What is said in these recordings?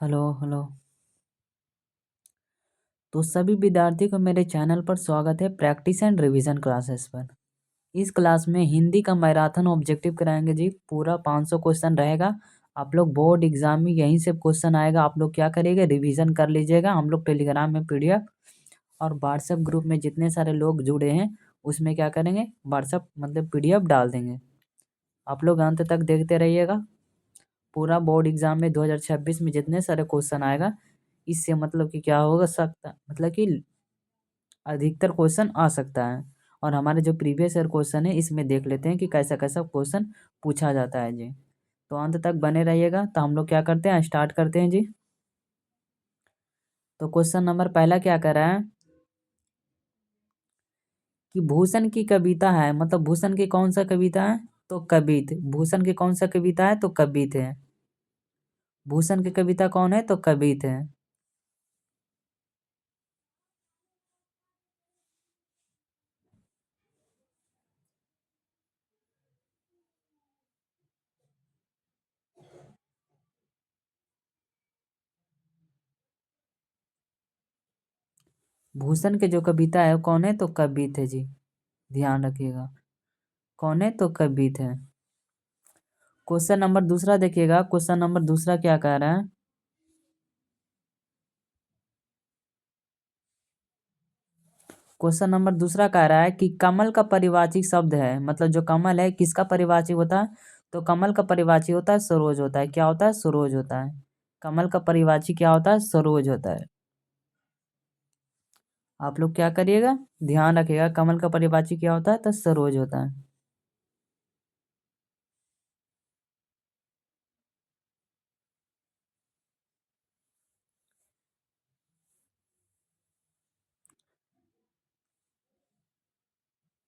Hello hello. तो सभी विद्यार्थियों को मेरे चैनल पर स्वागत है प्रैक्टिस एंड रिवीजन क्लासेस पर। इस क्लास में हिंदी का मैराथन ऑब्जेक्टिव कराएंगे जी। पूरा 500 क्वेश्चन रहेगा। आप लोग बोर्ड एग्जाम में यहीं से क्वेश्चन आएगा, आप लोग क्या करिएगा, रिवीजन कर लीजिएगा। हम लोग टेलीग्राम में पीडीएफ और व्हाट्सएप ग्रुप में जितने सारे लोग जुड़े हैं उसमें क्या करेंगे, व्हाट्सएप मतलब पीडीएफ डाल देंगे। आप लोग अंत तक देखते रहिएगा। पूरा बोर्ड एग्जाम में 2026 में जितने सारे क्वेश्चन आएगा, इससे मतलब कि क्या होगा सकता, मतलब कि अधिकतर क्वेश्चन आ सकता है। और हमारे जो प्रीवियस ईयर क्वेश्चन है इसमें देख लेते हैं कि कैसा कैसा क्वेश्चन पूछा जाता है जी। तो अंत तक बने रहिएगा। तो हम लोग क्या करते हैं, स्टार्ट करते हैं जी। तो क्वेश्चन नंबर पहला क्या कर रहा है कि भूषण की कविता है, मतलब भूषण की कौन सा कविता है, तो कवित। भूषण की कौन सा कविता है, तो कवित है। भूषण की कविता कौन है, तो कवित है। भूषण के जो कविता है वो कौन है, तो कवित है जी। ध्यान रखिएगा, कौन है, तो कवित है। क्वेश्चन नंबर दूसरा देखिएगा। क्वेश्चन नंबर दूसरा क्या कह रहा है, क्वेश्चन नंबर दूसरा कह रहा है कि कमल का परिवाची शब्द है, मतलब जो कमल है किसका परिवाची होता है, तो कमल का परिवाची होता है सरोज होता है। क्या होता है, सरोज होता है। कमल का परिवाची क्या होता है, सरोज होता है। आप लोग क्या करिएगा, ध्यान रखिएगा, कमल का परिवाची क्या होता है, तो सरोज होता है।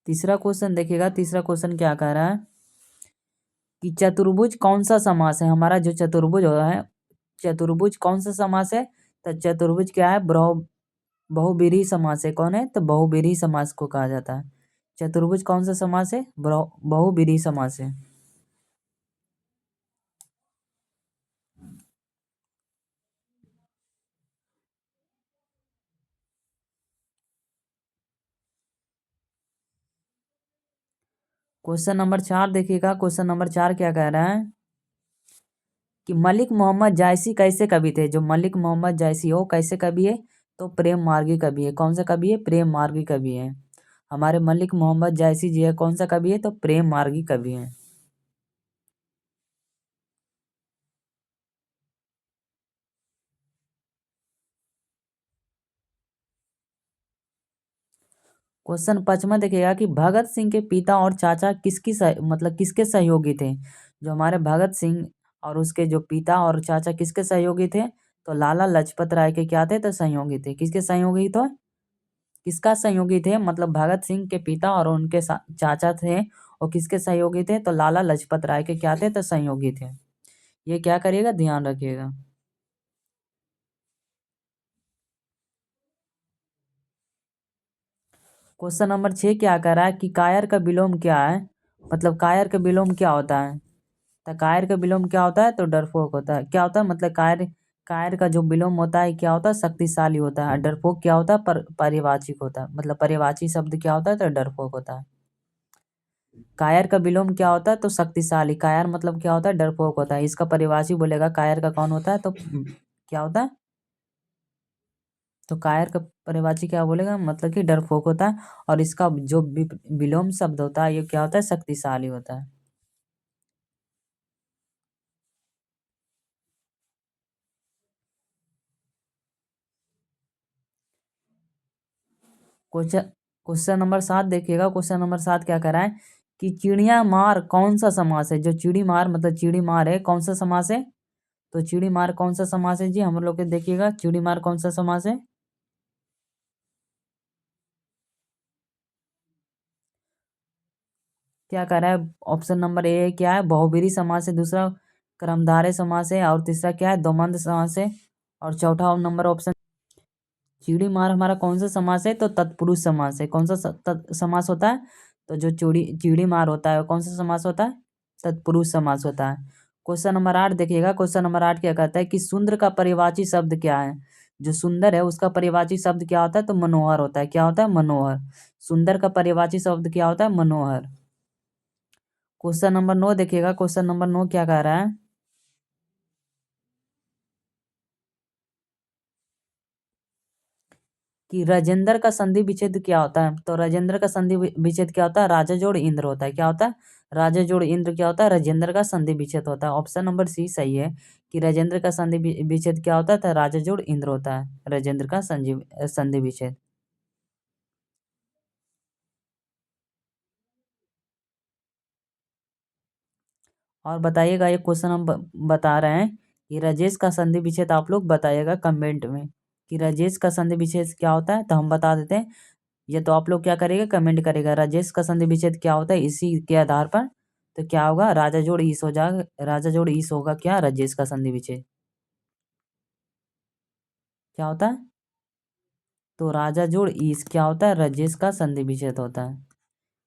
तीसरा क्वेश्चन देखिएगा। तीसरा क्वेश्चन क्या कह रहा है कि चतुर्भुज कौन सा समास है। हमारा जो चतुर्भुज होता है, चतुर्भुज कौन सा समास है, तो चतुर्भुज क्या है, बहुब्रीहि समास है। कौन है, तो बहुब्रीहि समास को कहा जाता है। चतुर्भुज कौन सा समास है, बहुब्रीहि समास है। क्वेश्चन नंबर 4 देखिएगा। क्वेश्चन नंबर 4 क्या कह रहा है कि मलिक मोहम्मद जायसी कैसे कवि थे। जो मलिक मोहम्मद जायसी हो कैसे कवि है, तो प्रेम मार्गी कवि है। कौन सा कवि है, प्रेम मार्गी कवि है। हमारे मलिक मोहम्मद जायसी जी है कौन सा कवि है, तो प्रेम मार्गी कवि है। क्वेश्चन पचमा देखिएगा कि भगत सिंह के पिता और चाचा मतलब किसके सहयोगी थे। जो हमारे भगत सिंह और उसके जो पिता और चाचा किसके सहयोगी थे, तो लाला लाजपत राय के क्या थे, तो सहयोगी थे। किसके सहयोगी थे, किसका सहयोगी थे, मतलब भगत सिंह के पिता और उनके चाचा थे और किसके सहयोगी थे, तो लाला लाजपत राय के क्या थे, तो सहयोगी थे। ये क्या करिएगा, ध्यान रखिएगा। क्वेश्चन नंबर 6 क्या कह रहा है कि कायर का विलोम क्या है, मतलब कायर का विलोम क्या होता है। तो कायर का विलोम क्या होता है, तो डरपोक होता है। क्या होता है, मतलब कायर, कायर का जो विलोम होता है क्या होता है, शक्तिशाली होता है। डरपोक क्या होता है, परिवाचिक होता है, मतलब परिवाची शब्द क्या होता है, तो डरपोक होता है। कायर का विलोम क्या होता है, तो शक्तिशाली। कायर मतलब क्या होता है, डरपोक होता है। इसका परिभाषी बोलेगा कायर का कौन होता है, तो क्या होता है, तो कायर का परिभाषी क्या बोलेगा, मतलब कि डरपोक होता है। और इसका जो विलोम शब्द होता है ये क्या होता है, शक्तिशाली होता है। क्वेश्चन क्वेश्चन नंबर 7 देखिएगा। क्वेश्चन नंबर 7 क्या कर रहा है कि चिड़िया मार कौन सा समास है। जो चिड़ी मार मतलब चिड़ी मार है कौन सा समास है, तो चिड़ी मार कौन सा समास है जी, हम लोग के देखिएगा चिड़ी मार कौन सा समास है। क्या कह रहा है, ऑप्शन नंबर ए क्या है, बहुब्रीहि समास है। दूसरा कर्मधारय समास है। और तीसरा क्या है, द्वंद्व समास है। और चौथा नंबर ऑप्शन, चिड़ी मार हमारा कौन सा समास है, तो तत्पुरुष समास है। कौन सा समास होता है, तो जो चिड़ी चिड़ी मार होता है वो कौन सा समास होता है, तत्पुरुष समास होता है। क्वेश्चन नंबर 8 देखिएगा। क्वेश्चन नंबर 8 क्या कहता है कि सुंदर का परिवाची शब्द क्या है। जो सुंदर है उसका परिवाची शब्द क्या होता है, तो मनोहर होता है। क्या होता है, मनोहर। सुंदर का परिवाची शब्द क्या होता है, मनोहर। क्वेश्चन नंबर 9 देखिएगा। क्वेश्चन नंबर 9 क्या कह रहा है कि राजेंद्र का संधि विच्छेद क्या होता है। तो राजेंद्र का संधि विच्छेद क्या होता है, राजा जोड़ इंद्र होता है। क्या होता है, राजा जोड़ इंद्र क्या होता है, राजेंद्र का संधि विच्छेद होता है। ऑप्शन नंबर सी सही है कि राजेंद्र का संधि विच्छेद क्या होता है, तो राजा जोड़ इंद्र होता है, राजेंद्र का संधि विच्छेद। और बताइएगा, ये क्वेश्चन हम बता रहे हैं कि राजेश का संधि विच्छेद आप लोग बताइएगा कमेंट में कि राजेश का संधि विच्छेद क्या होता है, तो हम बता देते हैं। ये तो आप लोग क्या करेगा, कमेंट करेगा राजेश का संधि विच्छेद क्या होता है, इसी के आधार पर। तो क्या होगा, राजा जोड़ ईस हो जाएगा, राजा जोड़ ईस होगा क्या, राजेश का संधि विच्छेद। क्या होता है, तो राजा जोड़ ईस क्या होता है, राजेश का संधि विच्छेद होता है।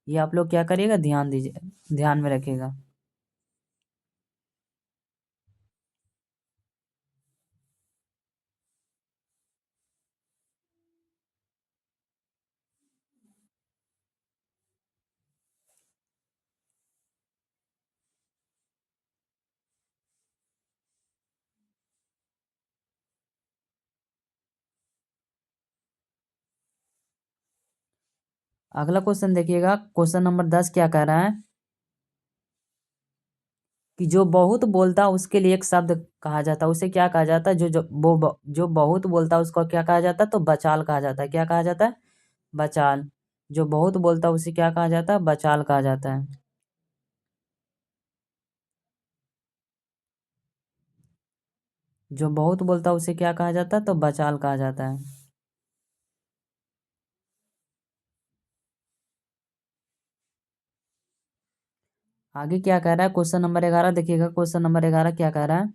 ये आप लोग क्या करिएगा, ध्यान दीजिए, ध्यान में रखिएगा। अगला क्वेश्चन देखिएगा। क्वेश्चन नंबर 10 क्या कह रहा है कि जो बहुत बोलता है उसके लिए एक शब्द कहा जाता है, उसे क्या कहा जाता है, जो बहुत बोलता है उसको क्या कहा जाता है, तो बचाल कहा जाता है। क्या कहा जाता है, बचाल। जो बहुत बोलता है उसे क्या कहा जाता है, बचाल कहा जाता है। जो बहुत बोलता है उसे क्या कहा जाता है, तो बचाल कहा जाता है। आगे क्या कह रहा है, क्वेश्चन नंबर 11 देखिएगा। क्वेश्चन नंबर 11 क्या कह रहा है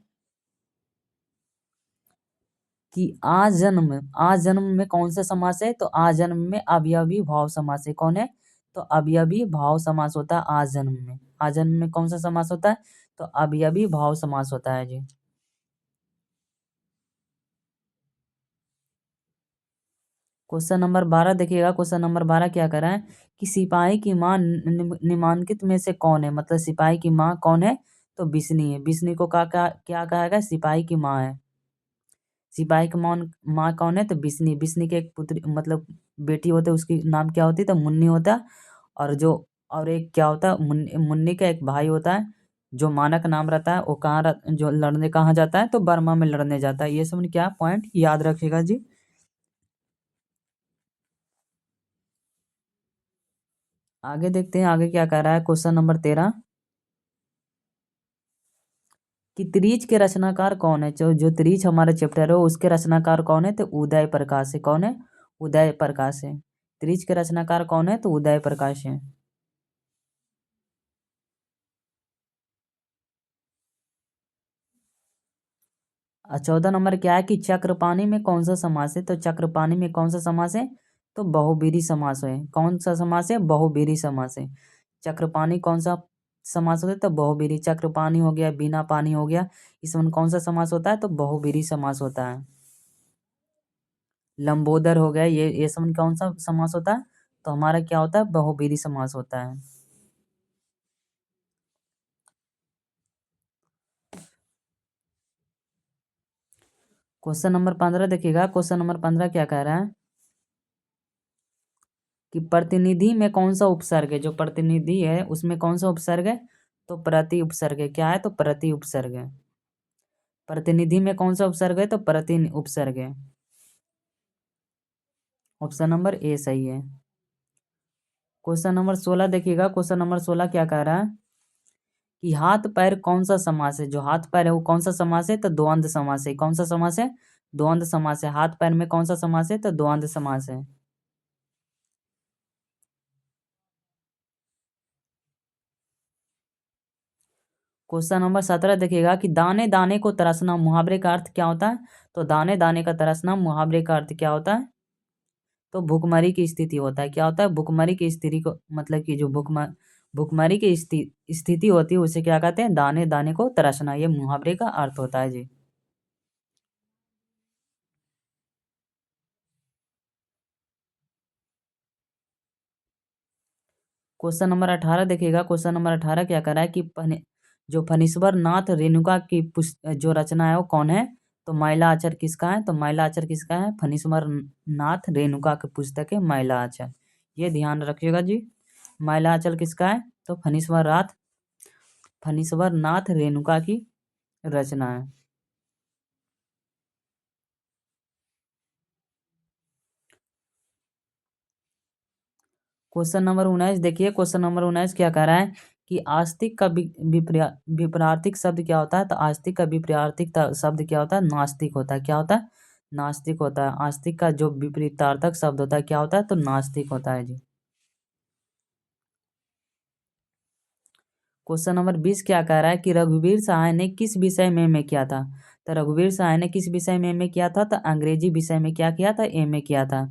कि आज जन्म में कौन सा समास है, तो आज जन्म में अवयवी भाव समास है। कौन है, तो अवयवी भाव समास होता है आज जन्म में। आज जन्म में कौन सा समास होता है, तो अवयवी भाव समास होता है जी। क्वेश्चन नंबर 12 देखिएगा। क्वेश्चन नंबर 12 क्या कर रहा है कि सिपाही की माँ निम्नलिखित में से कौन है। मतलब सिपाही की माँ कौन है, तो बिस्नी है। बिस्नी को क्या कहा गया, सिपाही की माँ है। सिपाही की माँ कौन है, तो बिस्नी। बिस्नी के एक पुत्री मतलब बेटी होते, उसकी नाम क्या होती है, तो मुन्नी होता है। और जो और एक क्या होता है, मुन्नी का एक भाई होता है जो मानक नाम रहता है। वो जो लड़ने कहाँ जाता है, तो बर्मा में लड़ने जाता है। ये सब क्या पॉइंट याद रखिएगा जी। आगे देखते हैं, आगे क्या कह रहा है क्वेश्चन नंबर 13 कि त्रिच के रचनाकार कौन है। जो त्रिच हमारे चैप्टर है उसके रचनाकार कौन है, तो उदय प्रकाश है। कौन है, उदय प्रकाश है। त्रिच के रचनाकार कौन है, तो उदय प्रकाश है। 14 नंबर क्या है कि चक्रपाणी में कौन सा समास है, तो चक्रपाणी में कौन सा समास है, तो बहुब्रीहि समास है। कौन सा समास है, बहुब्रीहि समास है। चक्रपाणी कौन सा समास होता है, तो बहुब्रीहि। चक्रपाणी हो गया, बिना पानी हो गया, इसमें कौन सा समास होता है, तो बहुब्रीहि समास होता है। लंबोदर हो गया, ये सब कौन सा समास होता है, तो हमारा क्या होता है, बहुब्रीहि समास होता है। क्वेश्चन नंबर 15 देखिएगा। क्वेश्चन नंबर 15 क्या कह रहा है कि प्रतिनिधि में कौन सा उपसर्ग है। जो प्रतिनिधि है उसमें कौन सा उपसर्ग है, तो प्रति उपसर्ग है। क्या है, तो प्रति उपसर्ग है। प्रतिनिधि में कौन सा उपसर्ग है, तो प्रति उपसर्ग है। ऑप्शन नंबर ए सही है। क्वेश्चन नंबर 16 देखिएगा। क्वेश्चन नंबर 16 क्या कह रहा है कि हाथ पैर कौन सा समास है। जो हाथ पैर है वो कौन सा समास है, तो द्वंद्व समास है। कौन सा समास है, द्वंद्व समास है। हाथ पैर में कौन सा समास है, तो द्वंद्व समास है। क्वेश्चन नंबर 17 देखिएगा कि दाने दाने को तरसना मुहावरे का अर्थ क्या होता है, तो दाने दाने का तरसना मुहावरे का अर्थ क्या होता है, तो भूखमरी की स्थिति होता है। क्या होता है, भूखमरी की स्थिति को मतलब कि जो भुखमरी की स्थिति होती है उसे क्या कहते हैं? दाने दाने को तरसना। ये मुहावरे का अर्थ होता है जी। क्वेश्चन नंबर 18 देखिएगा। क्वेश्चन नंबर 18 क्या कर रहा है कि जो फणीश्वर नाथ रेणुका की जो रचना है वो कौन है? तो महिला आचर किसका है? तो महिला आचर किसका है? फणीश्वर नाथ रेणुका की पुस्तक है महिला आचर। ये ध्यान रखिएगा जी। महिला आचर किसका है? तो फणीश्वर नाथ रेणुका की रचना है। क्वेश्चन नंबर 19 देखिए। क्वेश्चन नंबर 19 क्या कह रहा है कि आस्तिक का विपरीतार्थिक शब्द क्या होता है? तो आस्तिक का विपरीतार्थिक शब्द क्या होता है? नास्तिक होता है। क्या होता है? नास्तिक होता है। आस्तिक का जो विपरीतार्थक शब्द होता है क्या होता है? तो नास्तिक होता है जी। क्वेश्चन नंबर 20 क्या कह रहा है कि रघुवीर सहाय ने किस विषय में किया था? तो रघुवीर सहाय ने किस विषय में किया था? तो अंग्रेजी विषय में क्या किया था? एम ए किया था।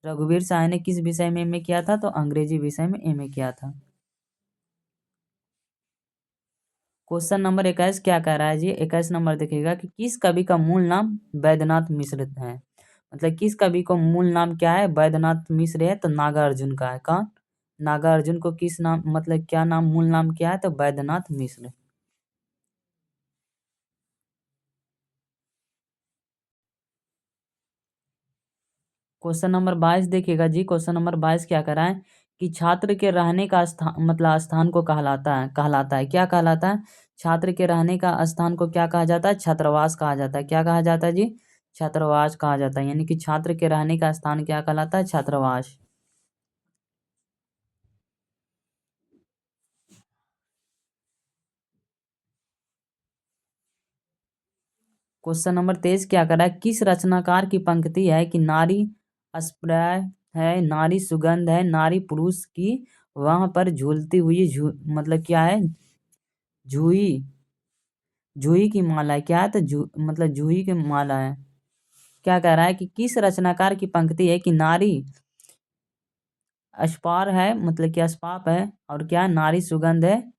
रघुवीर सहाय ने किस विषय में किया था? तो अंग्रेजी विषय में एम ए किया था। क्वेश्चन नंबर 21 क्या कह रहा है जी? 21 नंबर देखिएगा कि किस कवि का मूल नाम वैद्यनाथ मिश्र है? मतलब किस कवि को मूल नाम क्या है? वैद्यनाथ मिश्र है। तो नागार्जुन का है। कौन? नागार्जुन को किस नाम, मतलब क्या नाम, मूल नाम क्या है? तो वैद्यनाथ मिश्र। क्वेश्चन नंबर 22 देखिएगा जी। क्वेश्चन नंबर 22 क्या कर रहा है कि छात्र के रहने का स्थान, मतलब स्थान को कहलाता है क्या कहलाता है? छात्र के रहने का स्थान को क्या कहा जाता है? छात्रावास कहा जाता है। क्या कहा जाता है जी? छात्रावास कहा जाता है। यानी कि छात्र के रहने का स्थान क्या कहलाता है? छात्रावास। क्वेश्चन नंबर 23 क्या कर रहा है? किस रचनाकार की पंक्ति है कि नारी अस्पर्य है, नारी सुगंध है, नारी पुरुष की वहां पर झूलती हुई मतलब क्या है? जूही। जूही की माला है। क्या है? तो मतलब जूही की माला है। क्या कह रहा है कि किस रचनाकार की पंक्ति है कि नारी अस्पार है, मतलब कि अस्पाप है, और क्या नारी सुगंध है,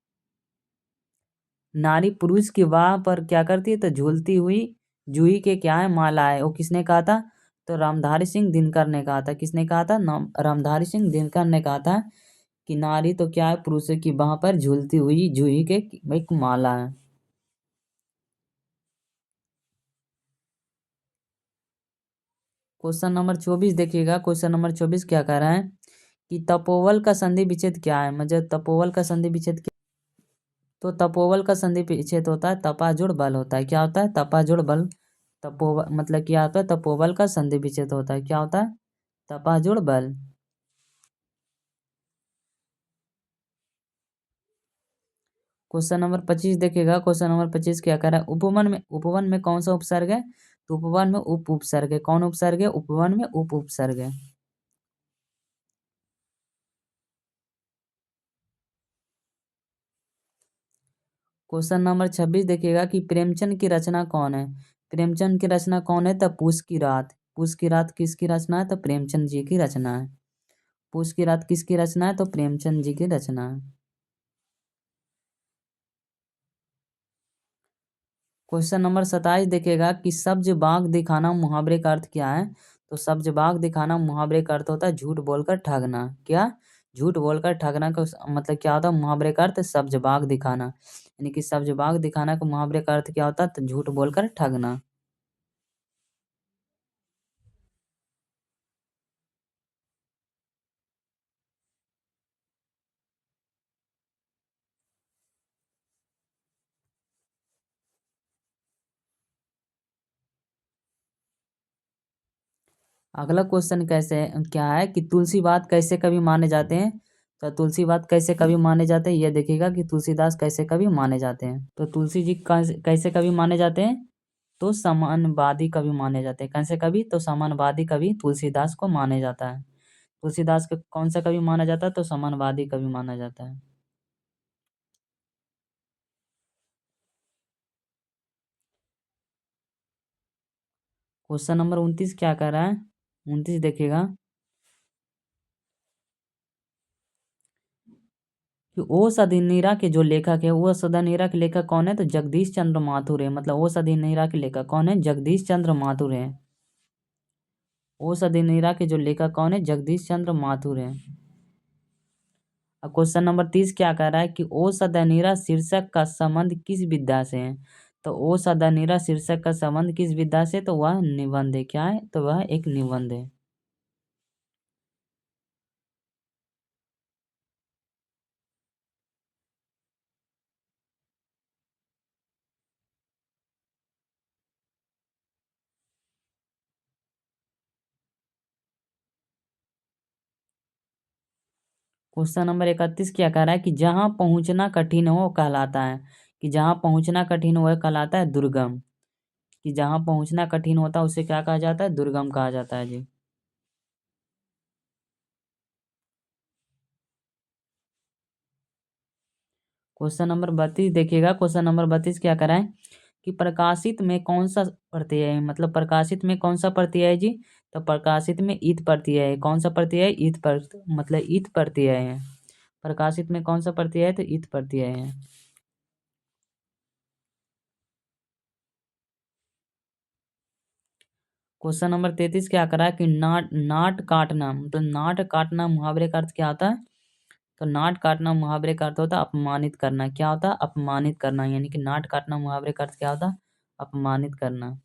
नारी पुरुष की वाह पर क्या करती है? तो झूलती हुई जूही के क्या है? माला है। वो किसने कहा था? तो रामधारी सिंह दिनकर ने कहा था। किसने कहा था? रामधारी सिंह दिनकर ने कहा था कि नारी तो क्या है? पुरुष की बाह पर झूलती हुई जूही के एक माला है। क्वेश्चन नंबर 24 देखिएगा। क्वेश्चन नंबर 24 क्या कह रहा है कि तपोवल का संधि विच्छेद क्या है? मतलब तपोवल का संधि विच्छेद क्या? तो तपोवल का संधि विच्छेद होता है तपा बल होता है। क्या होता है? तपा बल। तपोवल मतलब क्या होता है? तपोवल का संधि विच्छेद होता है। क्या होता है? तपा बल। क्वेश्चन नंबर 25 देखिएगा। क्वेश्चन नंबर 25 क्या कह रहा है? उपवन में कौन सा उपसर्ग है? तो उपवन में उप उपसर्ग है। कौन उपसर्ग है? उपवन में उप उपसर्ग है। क्वेश्चन नंबर 26 देखिएगा कि प्रेमचंद की रचना कौन है? प्रेमचंद की रचना कौन है? तो पूस की रात। पूस की रात किसकी रचना है? तो प्रेमचंद जी की रचना है। पूस की रात किसकी रचना है? तो प्रेमचंद जी की रचना है। क्वेश्चन नंबर 27 देखिएगा कि सब्ज बाग दिखाना मुहावरे का अर्थ क्या है? तो सब्ज बाग दिखाना मुहावरे का अर्थ होता है झूठ बोलकर ठगना। क्या? झूठ बोलकर ठगना का मतलब क्या होता है? मुहावरे का अर्थ सब्ज बाग दिखाना। यानी कि सब्ज बाग दिखाना का मुहावरे का अर्थ क्या होता है? तो झूठ बोलकर ठगना। अगला क्वेश्चन क्या है कि तुलसी बात कैसे कवि माने जाते हैं? तो तुलसी बात कैसे कवि माने जाते हैं, ये देखिएगा कि तुलसीदास कैसे कवि माने जाते हैं। तो तुलसी जी कैसे कवि माने जाते हैं? तो समानवादी कवि माने जाते हैं। कैसे कवि? तो समानवादी कवि तुलसीदास को माने जाता है। तुलसीदास को कौन सा कवि माना जाता है? तो समानवादी कवि माना जाता है। क्वेश्चन नंबर 29 क्या कह रहा है? 29 देखिएगा कि ओ सदनीरा के जो लेखक है, वो सदनीरा के लेखक कौन है? तो जगदीश चंद्र माथुर है। मतलब ओ सदनीरा के लेखक कौन है? जगदीश चंद्र माथुर है। ओ सदनीरा के जो लेखक कौन है? जगदीश चंद्र माथुर है। अब क्वेश्चन नंबर 30 क्या कह रहा है कि ओ सदनीरा शीर्षक का संबंध किस विधा से है? तो ओ सदनीरा शीर्षक का संबंध किस विधा से? तो वह निबंध है। क्या है? तो वह एक निबंध है। क्वेश्चन नंबर 31 क्या कह रहा है कि जहां पहुंचना कठिन हो कहलाता है। कि जहां पहुंचना कठिन हो वह कहलाता है दुर्गम। कि जहां पहुंचना कठिन होता है उसे क्या कहा जाता है? दुर्गम कहा जाता है जी। क्वेश्चन नंबर 32 देखिएगा। क्वेश्चन नंबर 32 क्या करा है कि प्रकाशित में कौन सा प्रत्यय है? मतलब प्रकाशित में कौन सा प्रत्यय है जी? तो प्रकाशित में ईत प्रत्यय है। कौन सा प्रत्यय है? ईत पर मतलब ईत प्रत्यय है। प्रकाशित में कौन सा प्रत्यय है? तो ईत प्रत्यय है। क्वेश्चन नंबर 33 क्या करा है कि नाट नाट काटना, मतलब नाट काटना मुहावरे का अर्थ क्या होता है? तो नाट काटना मुहावरे का अर्थ होता है अपमानित करना। क्या होता है? अपमानित करना। यानी कि नाट काटना मुहावरे का अर्थ क्या होता है? अपमानित करना।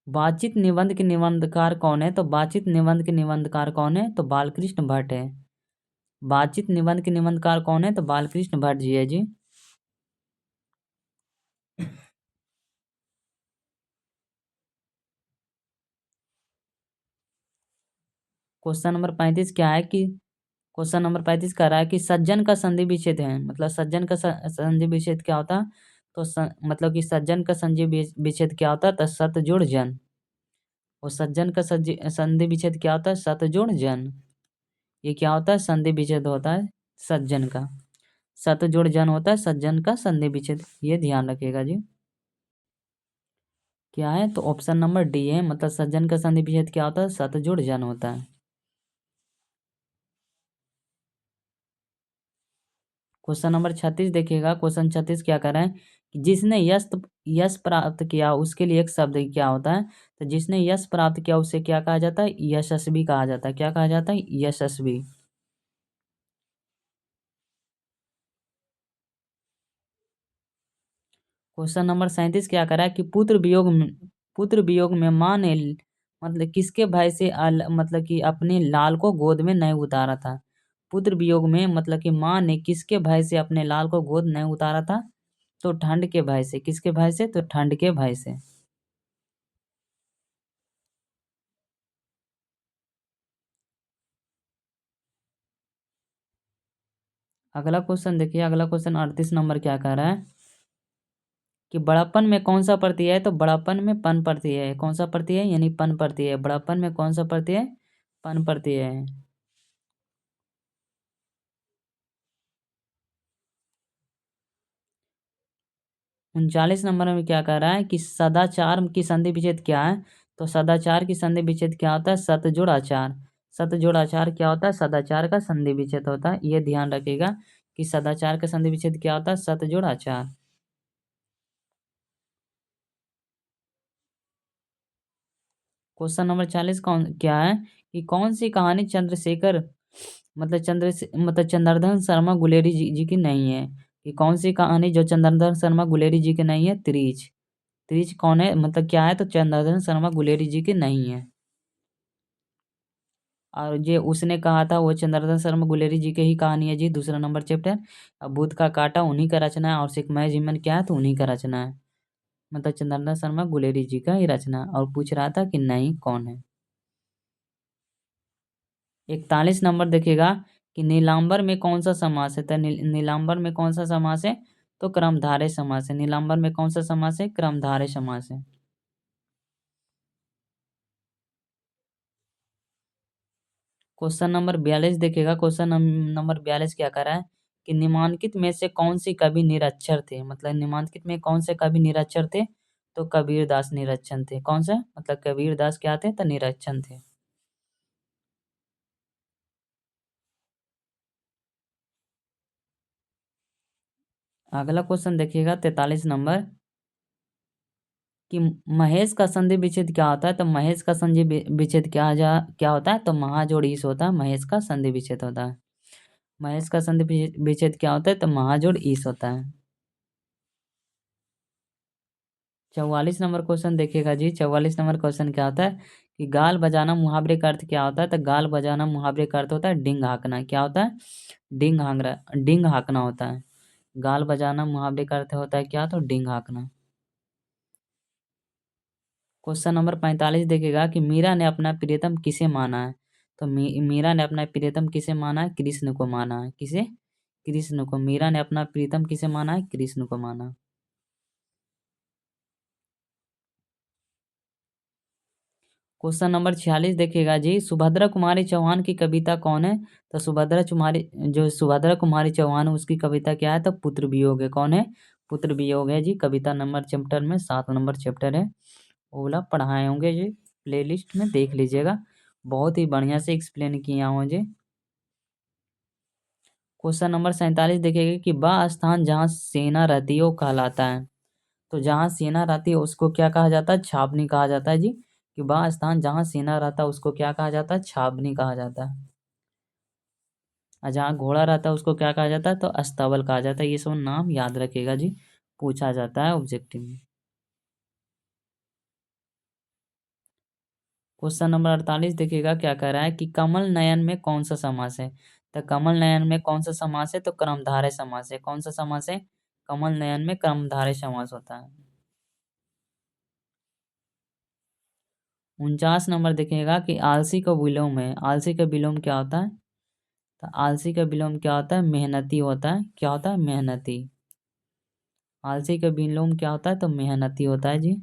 वाचिक निबंध के निबंधकार कौन है? तो वाचिक निबंध के निबंधकार कौन है? तो बालकृष्ण भट्ट है। वाचिक निबंध के निबंधकार कौन है? तो बालकृष्ण भट्ट जी है जी। क्वेश्चन नंबर 35 क्या है कि क्वेश्चन नंबर 35 कह रहा है कि सज्जन का संधि विच्छेद है। मतलब सज्जन का संधि विच्छेद क्या होता है? तो मतलब कि सज्जन का संधि विच्छेद क्या होता है? तो सत जोड़ जन। और सज्जन का संधि विच्छेद क्या होता है? सत जोड़ जन। ये क्या होता है? संधि विच्छेद होता है सज्जन का। सत जोड़ जन होता है सज्जन का संधि विच्छेद। ये ध्यान रखिएगा जी। क्या है? तो ऑप्शन नंबर डी है। मतलब सज्जन का संधि विच्छेद क्या होता है? सत जोड़ जन होता है। क्वेश्चन नंबर 36 देखिएगा। क्वेश्चन 36 क्या कर रहा है कि जिसने यश यश प्राप्त किया उसके लिए एक शब्द क्या होता है? तो जिसने यश प्राप्त किया उसे क्या कहा जाता है? यशस्वी कहा जाता है। क्या कहा जाता है? यशस्वी। क्वेश्चन नंबर 37 क्या कर रहा है कि पुत्र वियोग में माँ ने मतलब किसके भय से मतलब कि अपने लाल को गोद में नहीं उतारा था? पुत्र वियोग में मतलब कि माँ ने किसके भय से अपने लाल को गोद नहीं उतारा था? तो ठंड के भय से। किसके भय से? तो ठंड के भय से। अगला क्वेश्चन देखिए। अगला क्वेश्चन 38 नंबर क्या कह रहा है कि बड़प्पन में कौन सा प्रत्यय है? तो बड़प्पन में पन प्रत्यय है। कौन सा प्रत्यय है? यानी पन प्रत्यय है। बड़प्पन में कौन सा प्रत्यय है? पन प्रत्यय है। 39 नंबर में क्या कह रहा है कि सदाचार की संधि विच्छेद क्या है? तो सदाचार की संधि विच्छेद क्या होता है? सत जोड़ आचार। सत जोड़ आचार क्या होता है? सदाचार का संधि विच्छेद होता है। ये ध्यान रखिएगा कि सदाचार का संधि विच्छेद क्या होता है? सत जोड़ आचार। क्वेश्चन नंबर 40 कौन क्या है कि कौन सी कहानी चंद्रशेखर मतलब चंद्रधन शर्मा गुलेरी जी की नहीं है? कि कौन सी कहानी जो चंद्रधन शर्मा गुलेरी जी की नहीं है? त्रिज। त्रिज कौन है? मतलब क्या है? तो चंद्रधन शर्मा गुलेरी जी की नहीं है। और ये उसने कहा था वो चंद्रधन शर्मा गुलेरी जी की ही कहानी है जी। दूसरा नंबर चैप्टर। अब बुध का कांटा उन्हीं का रचना है और सिकमय जीवन क्या है? तो उन्हीं का रचना है। मतलब चंद्रधन शर्मा गुलेरी जी का ही रचना। और पूछ रहा था कि नहीं कौन है? 41 नंबर देखिएगा कि नीलांबर में कौन सा समास है? तो नीलांबर में कौन सा समास है? तो क्रमधारय समास है। नीलांबर में कौन सा समास है? क्रमधारय समास है। क्वेश्चन नंबर 42 देखिएगा। क्वेश्चन नंबर 42 क्या कर रहा है कि निम्नलिखित में से कौन सी कवि निरक्षर थे? मतलब निम्नलिखित में कौन से कवि निरक्षर थे? तो कबीर दास निरक्षर थे। कौन सा? मतलब कबीर दास क्या थे? तो निरक्षर थे। अगला क्वेश्चन देखिएगा 43 नंबर कि महेश का संधि विच्छेद क्या होता है। तो महेश का संधि विच्छेद क्या होता है। तो महाजोड़ ईस होता है। महेश का संधि विच्छेद होता है। महेश का संधि विच्छेद क्या होता है। तो महाजोड़ ईस होता है। 44 नंबर क्वेश्चन देखिएगा जी। 44 नंबर क्वेश्चन क्या होता है कि गाल बजाना मुहावरे का अर्थ क्या होता है। तो गाल बजाना मुहावरे का अर्थ होता है डिंग हाँकना। क्या होता है। डिंग हाँकना होता है। गाल बजाना मुहावरे का अर्थ होता है क्या। तो डिंग हाँकना। क्वेश्चन नंबर 45 देखिएगा कि मीरा ने अपना प्रियतम किसे माना है। तो मीरा ने अपना प्रियतम किसे माना है। कृष्ण को माना है। किसे। कृष्ण को। मीरा ने अपना प्रियतम किसे माना है। कृष्ण को माना। क्वेश्चन नंबर 46 देखिएगा जी। सुभद्रा कुमारी चौहान की कविता कौन है। तो सुभद्रा कुमारी चौहान है उसकी कविता क्या है। तो पुत्र वियोग है। कौन है। पुत्र वियोग है जी। कविता नंबर चैप्टर में 7 नंबर चैप्टर है। वो वाला पढ़ाए होंगे जी। प्लेलिस्ट में देख लीजिएगा। बहुत ही बढ़िया से एक्सप्लेन किया हूँ जी। क्वेश्चन नंबर 47 देखिएगा कि वह स्थान जहाँ सेना रहती है वो कहलाता है। तो जहाँ सेना रहती है उसको क्या कहा जाता है। छावनी कहा जाता है जी। कि वह स्थान जहाँ सेना रहता है उसको क्या कहा जाता है। छावनी कहा जाता है। और जहाँ घोड़ा रहता है उसको क्या कहा जाता है। तो अस्तबल कहा जाता है। ये सब नाम याद रखिएगा जी। पूछा जाता है ऑब्जेक्टिव में। क्वेश्चन नंबर 48 देखिएगा क्या कह रहा है कि कमल नयन में कौन सा समास है। तो कमल नयन में कौन सा समास है। तो कर्मधारय समास है। कौन सा समास है। कमल नयन में कर्मधारय समास होता है। 49 नंबर देखिएगा कि आलसी का विलोम है। आलसी का विलोम क्या होता है। तो आलसी का विलोम क्या होता है। मेहनती होता है। क्या होता है। मेहनती। आलसी का विलोम क्या होता है। तो मेहनती होता है जी।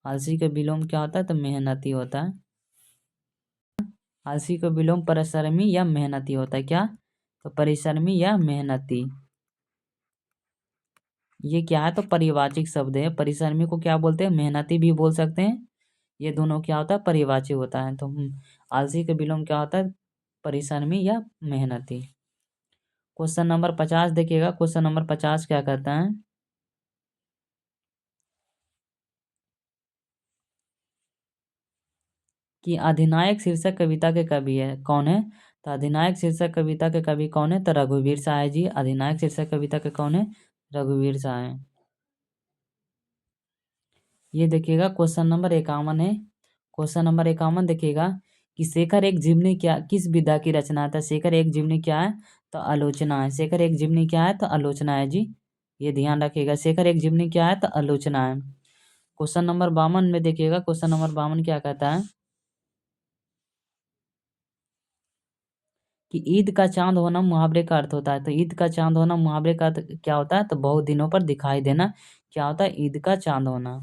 आलसी का विलोम क्या होता है। तो मेहनती होता है। आलसी का विलोम परिश्रमी या मेहनती होता है। क्या। तो परिश्रमी या मेहनती। ये क्या है। तो परिवाचिक शब्द है। परिश्रमी को क्या बोलते हैं। मेहनती भी बोल सकते हैं। ये दोनों क्या होता है। परिवाची होता है। तो आलसी का विलोम क्या होता है। परिश्रमी या मेहनती। क्वेश्चन नंबर 50 देखिएगा। क्वेश्चन नंबर 50 क्या कहता है कि अधिनायक शीर्षक कविता के कवि है कौन है। तो अधिनायक शीर्षक कविता के कवि कौन है। तो रघुवीर सहाय जी। अधिनायक शीर्षक कविता के कौन है। रघुवीर सहाय। ये देखिएगा क्वेश्चन नंबर 51 है। क्वेश्चन नंबर 51 देखिएगा कि शेखर एक जीवनी क्या किस विधा की रचना है। तो शेखर एक जीवनी क्या है। तो आलोचना है। शेखर एक जीवनी क्या है। तो आलोचना है जी। ये ध्यान रखिएगा। शेखर एक जीवनी क्या है। तो आलोचना है। क्वेश्चन नंबर 52 में देखिएगा। क्वेश्चन नंबर 52 क्या कहता है कि ईद का चांद होना मुहावरे का अर्थ होता है। तो ईद का चांद होना मुहावरे का अर्थ क्या होता है। तो बहुत दिनों पर दिखाई देना। क्या होता है। ईद का चांद होना।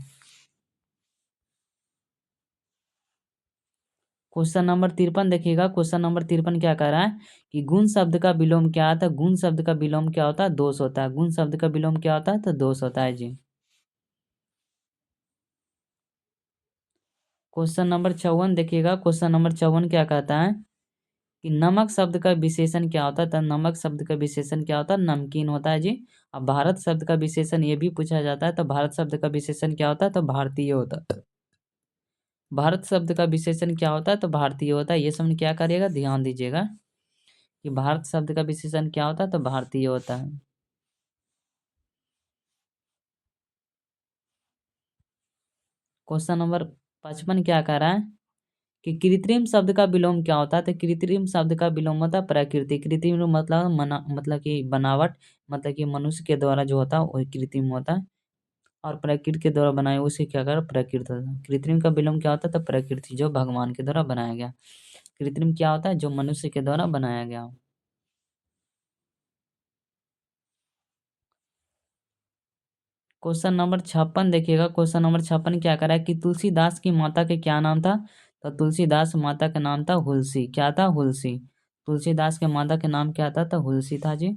क्वेश्चन नंबर 53 देखिएगा। क्वेश्चन नंबर 53 क्या कह रहा है कि गुण शब्द का विलोम क्या आता है। गुण शब्द का विलोम क्या होता है। दोष होता है। गुण शब्द का विलोम क्या होता है। तो दोष होता है जी। क्वेश्चन नंबर 54 देखिएगा। क्वेश्चन नंबर 54 क्या कहता है कि नमक शब्द का विशेषण क्या होता है। तो नमक शब्द का विशेषण क्या होता है। नमकीन होता है जी। अब भारत शब्द का विशेषण ये भी पूछा जाता है। तो भारत शब्द का विशेषण क्या होता है। तो भारतीय होता है। भारत शब्द का विशेषण क्या होता है। तो भारतीय होता है। ये सब क्या करिएगा ध्यान दीजिएगा कि भारत शब्द का विशेषण क्या होता है। तो भारतीय होता है। क्वेश्चन नंबर 55 क्या कह रहा है कि कृत्रिम शब्द का विलोम क्या होता है। तो कृत्रिम शब्द का विलोम होता है प्रकृति। कृत्रिम मतलब मतलब कि बनावट। मतलब कि मनुष्य के द्वारा जो होता है वही कृत्रिम होता है। और प्रकृति के द्वारा बनाया उसे क्या कर प्रकृति होता है। कृत्रिम का विलोम क्या होता है। तो प्रकृति जो भगवान के द्वारा बनाया गया। कृत्रिम क्या होता है। जो मनुष्य के द्वारा बनाया गया। क्वेश्चन नंबर 56 देखिएगा। क्वेश्चन नंबर 56 क्या करा है कि तुलसीदास की माता के क्या नाम था। तो तुलसीदास माता का नाम था हुलसी। क्या था। हुलसी। तुलसीदास के माता के नाम क्या था। तो हुलसी था जी।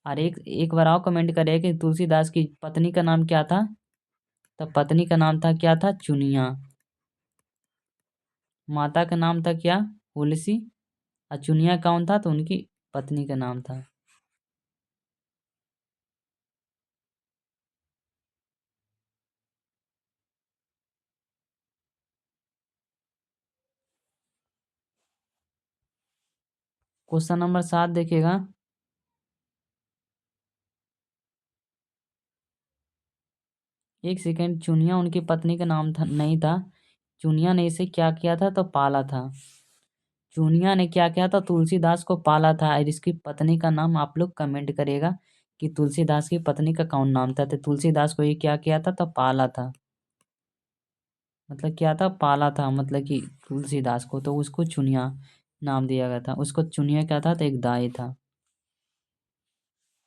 और एक एक बार और कमेंट करिए कि तुलसीदास की पत्नी का नाम क्या था। तो पत्नी का नाम था क्या था। चुनिया। माता का नाम था क्या। हुलसी। और चुनिया कौन था। तो उनकी पत्नी का नाम था। क्वेश्चन नंबर 7 देखिएगा। एक सेकेंड, चुनिया उनकी पत्नी का नाम था नहीं था। चुनिया ने इसे क्या किया था? तो पाला था। चुनिया ने क्या किया था? तुलसीदास को पाला था। और इसकी पत्नी का नाम आप लोग कमेंट करिएगा कि तुलसीदास की पत्नी का कौन नाम था। तो तुलसीदास को ये क्या किया था? तो पाला था। मतलब क्या था? पाला था, मतलब कि तुलसीदास को, तो उसको चुनिया नाम दिया गया था। उसको चुनिया क्या था? तो एक दाई था।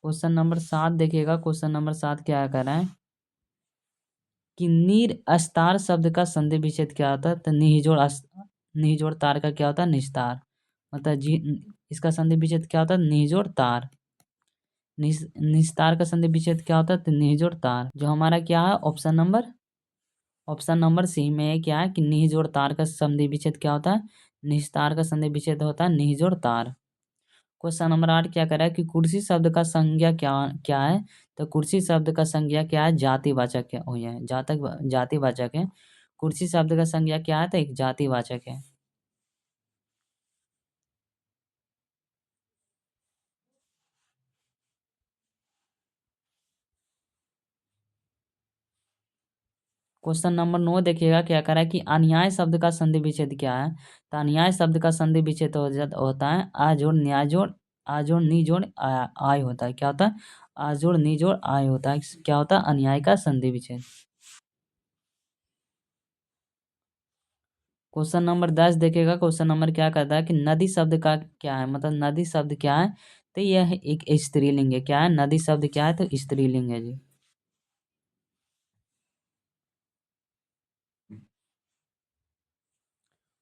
क्वेश्चन नंबर 7 देखिएगा। क्वेश्चन नंबर 7 क्या कर रहा है कि नीर अस्तार शब्द का संधि विच्छेद क्या होता है? तो निहिजोड़ तार का क्या होता है? निस्तार। मतलब जी, इसका संधि विच्छेद क्या होता है? निहिजोड़ तार। निस्तार का संधि विच्छेद क्या होता है? तो निहिजोड़ तार। जो हमारा क्या है? ऑप्शन नंबर सी में क्या है कि निहिजोड़ तार का संधि विच्छेद क्या होता है? निस्तार का संधि विच्छेद होता है निहिजोड़ तार। क्वेश्चन नंबर 8 क्या कर रहा है कि कुर्सी शब्द का संज्ञा क्या क्या है? तो कुर्सी शब्द का संज्ञा क्या है? जातिवाचक है। हो है जातिवाचक है। कुर्सी शब्द का संज्ञा क्या है? तो एक जातिवाचक है। क्वेश्चन नंबर 9 देखिएगा। क्या करा है कि अन्याय शब्द का संधि विच्छेद क्या है? तो अन्याय शब्द का संधि विच्छेद होता है आ जोड़ न्याय जोड़ आ जोड़ नी जोड़ आय होता है। क्या होता है? आ जोड़ नी जोड़ आय होता है। क्या होता है? अन्याय का संधि विच्छेद। क्वेश्चन नंबर 10 देखेगा। क्वेश्चन नंबर क्या कहता है कि नदी शब्द का क्या है? मतलब नदी शब्द क्या है? तो यह एक स्त्रीलिंग है। क्या है? नदी शब्द क्या है? तो स्त्रीलिंग है जी।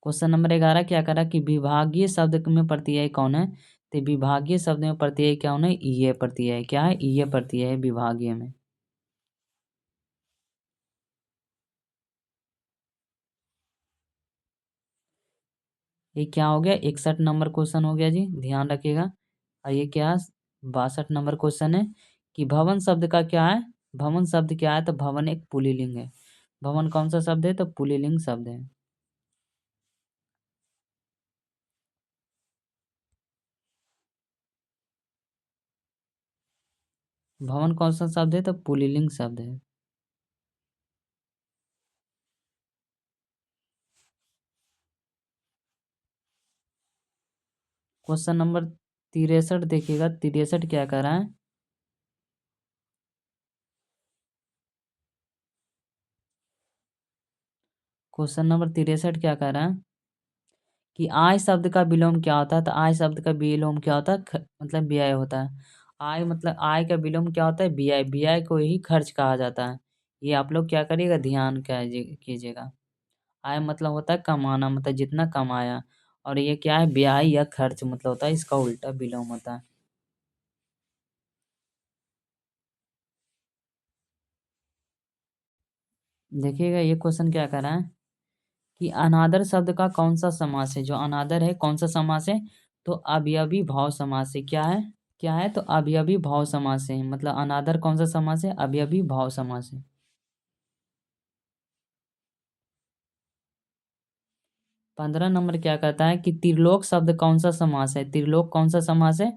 क्वेश्चन नंबर 11 क्या करा कि विभागीय शब्द में प्रत्यय कौन है? तो विभागीय शब्द में प्रत्यय क्या है? ईय प्रत्यय। क्या है? ईय प्रत्यय है विभागीय में। ये क्या हो गया? 61 नंबर क्वेश्चन हो गया जी, ध्यान रखिएगा। और ये क्या? 62 नंबर क्वेश्चन है कि भवन शब्द का क्या है? भवन शब्द क्या है? तो भवन एक पुल्लिंग है। भवन कौन सा शब्द है? तो पुल्लिंग शब्द है। भवन कौन सा शब्द है? तो पुल्लिंग शब्द है। क्वेश्चन नंबर 63 देखिएगा। 63 क्या कर रहा है? क्वेश्चन नंबर 63 क्या कर रहा है कि आय शब्द का विलोम क्या होता है? तो आय शब्द का विलोम क्या होता है? मतलब व्यय होता है। आय मतलब आय का विलोम क्या होता है? व्यय। व्यय को ही खर्च कहा जाता है। ये आप लोग क्या करिएगा? ध्यान कीजिएगा। आय मतलब होता है कमाना, मतलब जितना कमाया। और ये क्या है? व्यय या खर्च मतलब होता है, इसका उल्टा विलोम होता है। देखिएगा ये क्वेश्चन क्या कर रहा है कि अनादर शब्द का कौन सा समास है? जो अनादर है कौन सा समास है? तो अवयवी भाव समास है। क्या है? क्या है? तो अवयवी भाव समास है। मतलब अनादर कौन सा समास है? अवयवी भाव समास है। 15 नंबर क्या कहता है कि त्रिलोक शब्द कौन सा समास है? त्रिलोक कौन सा समास है?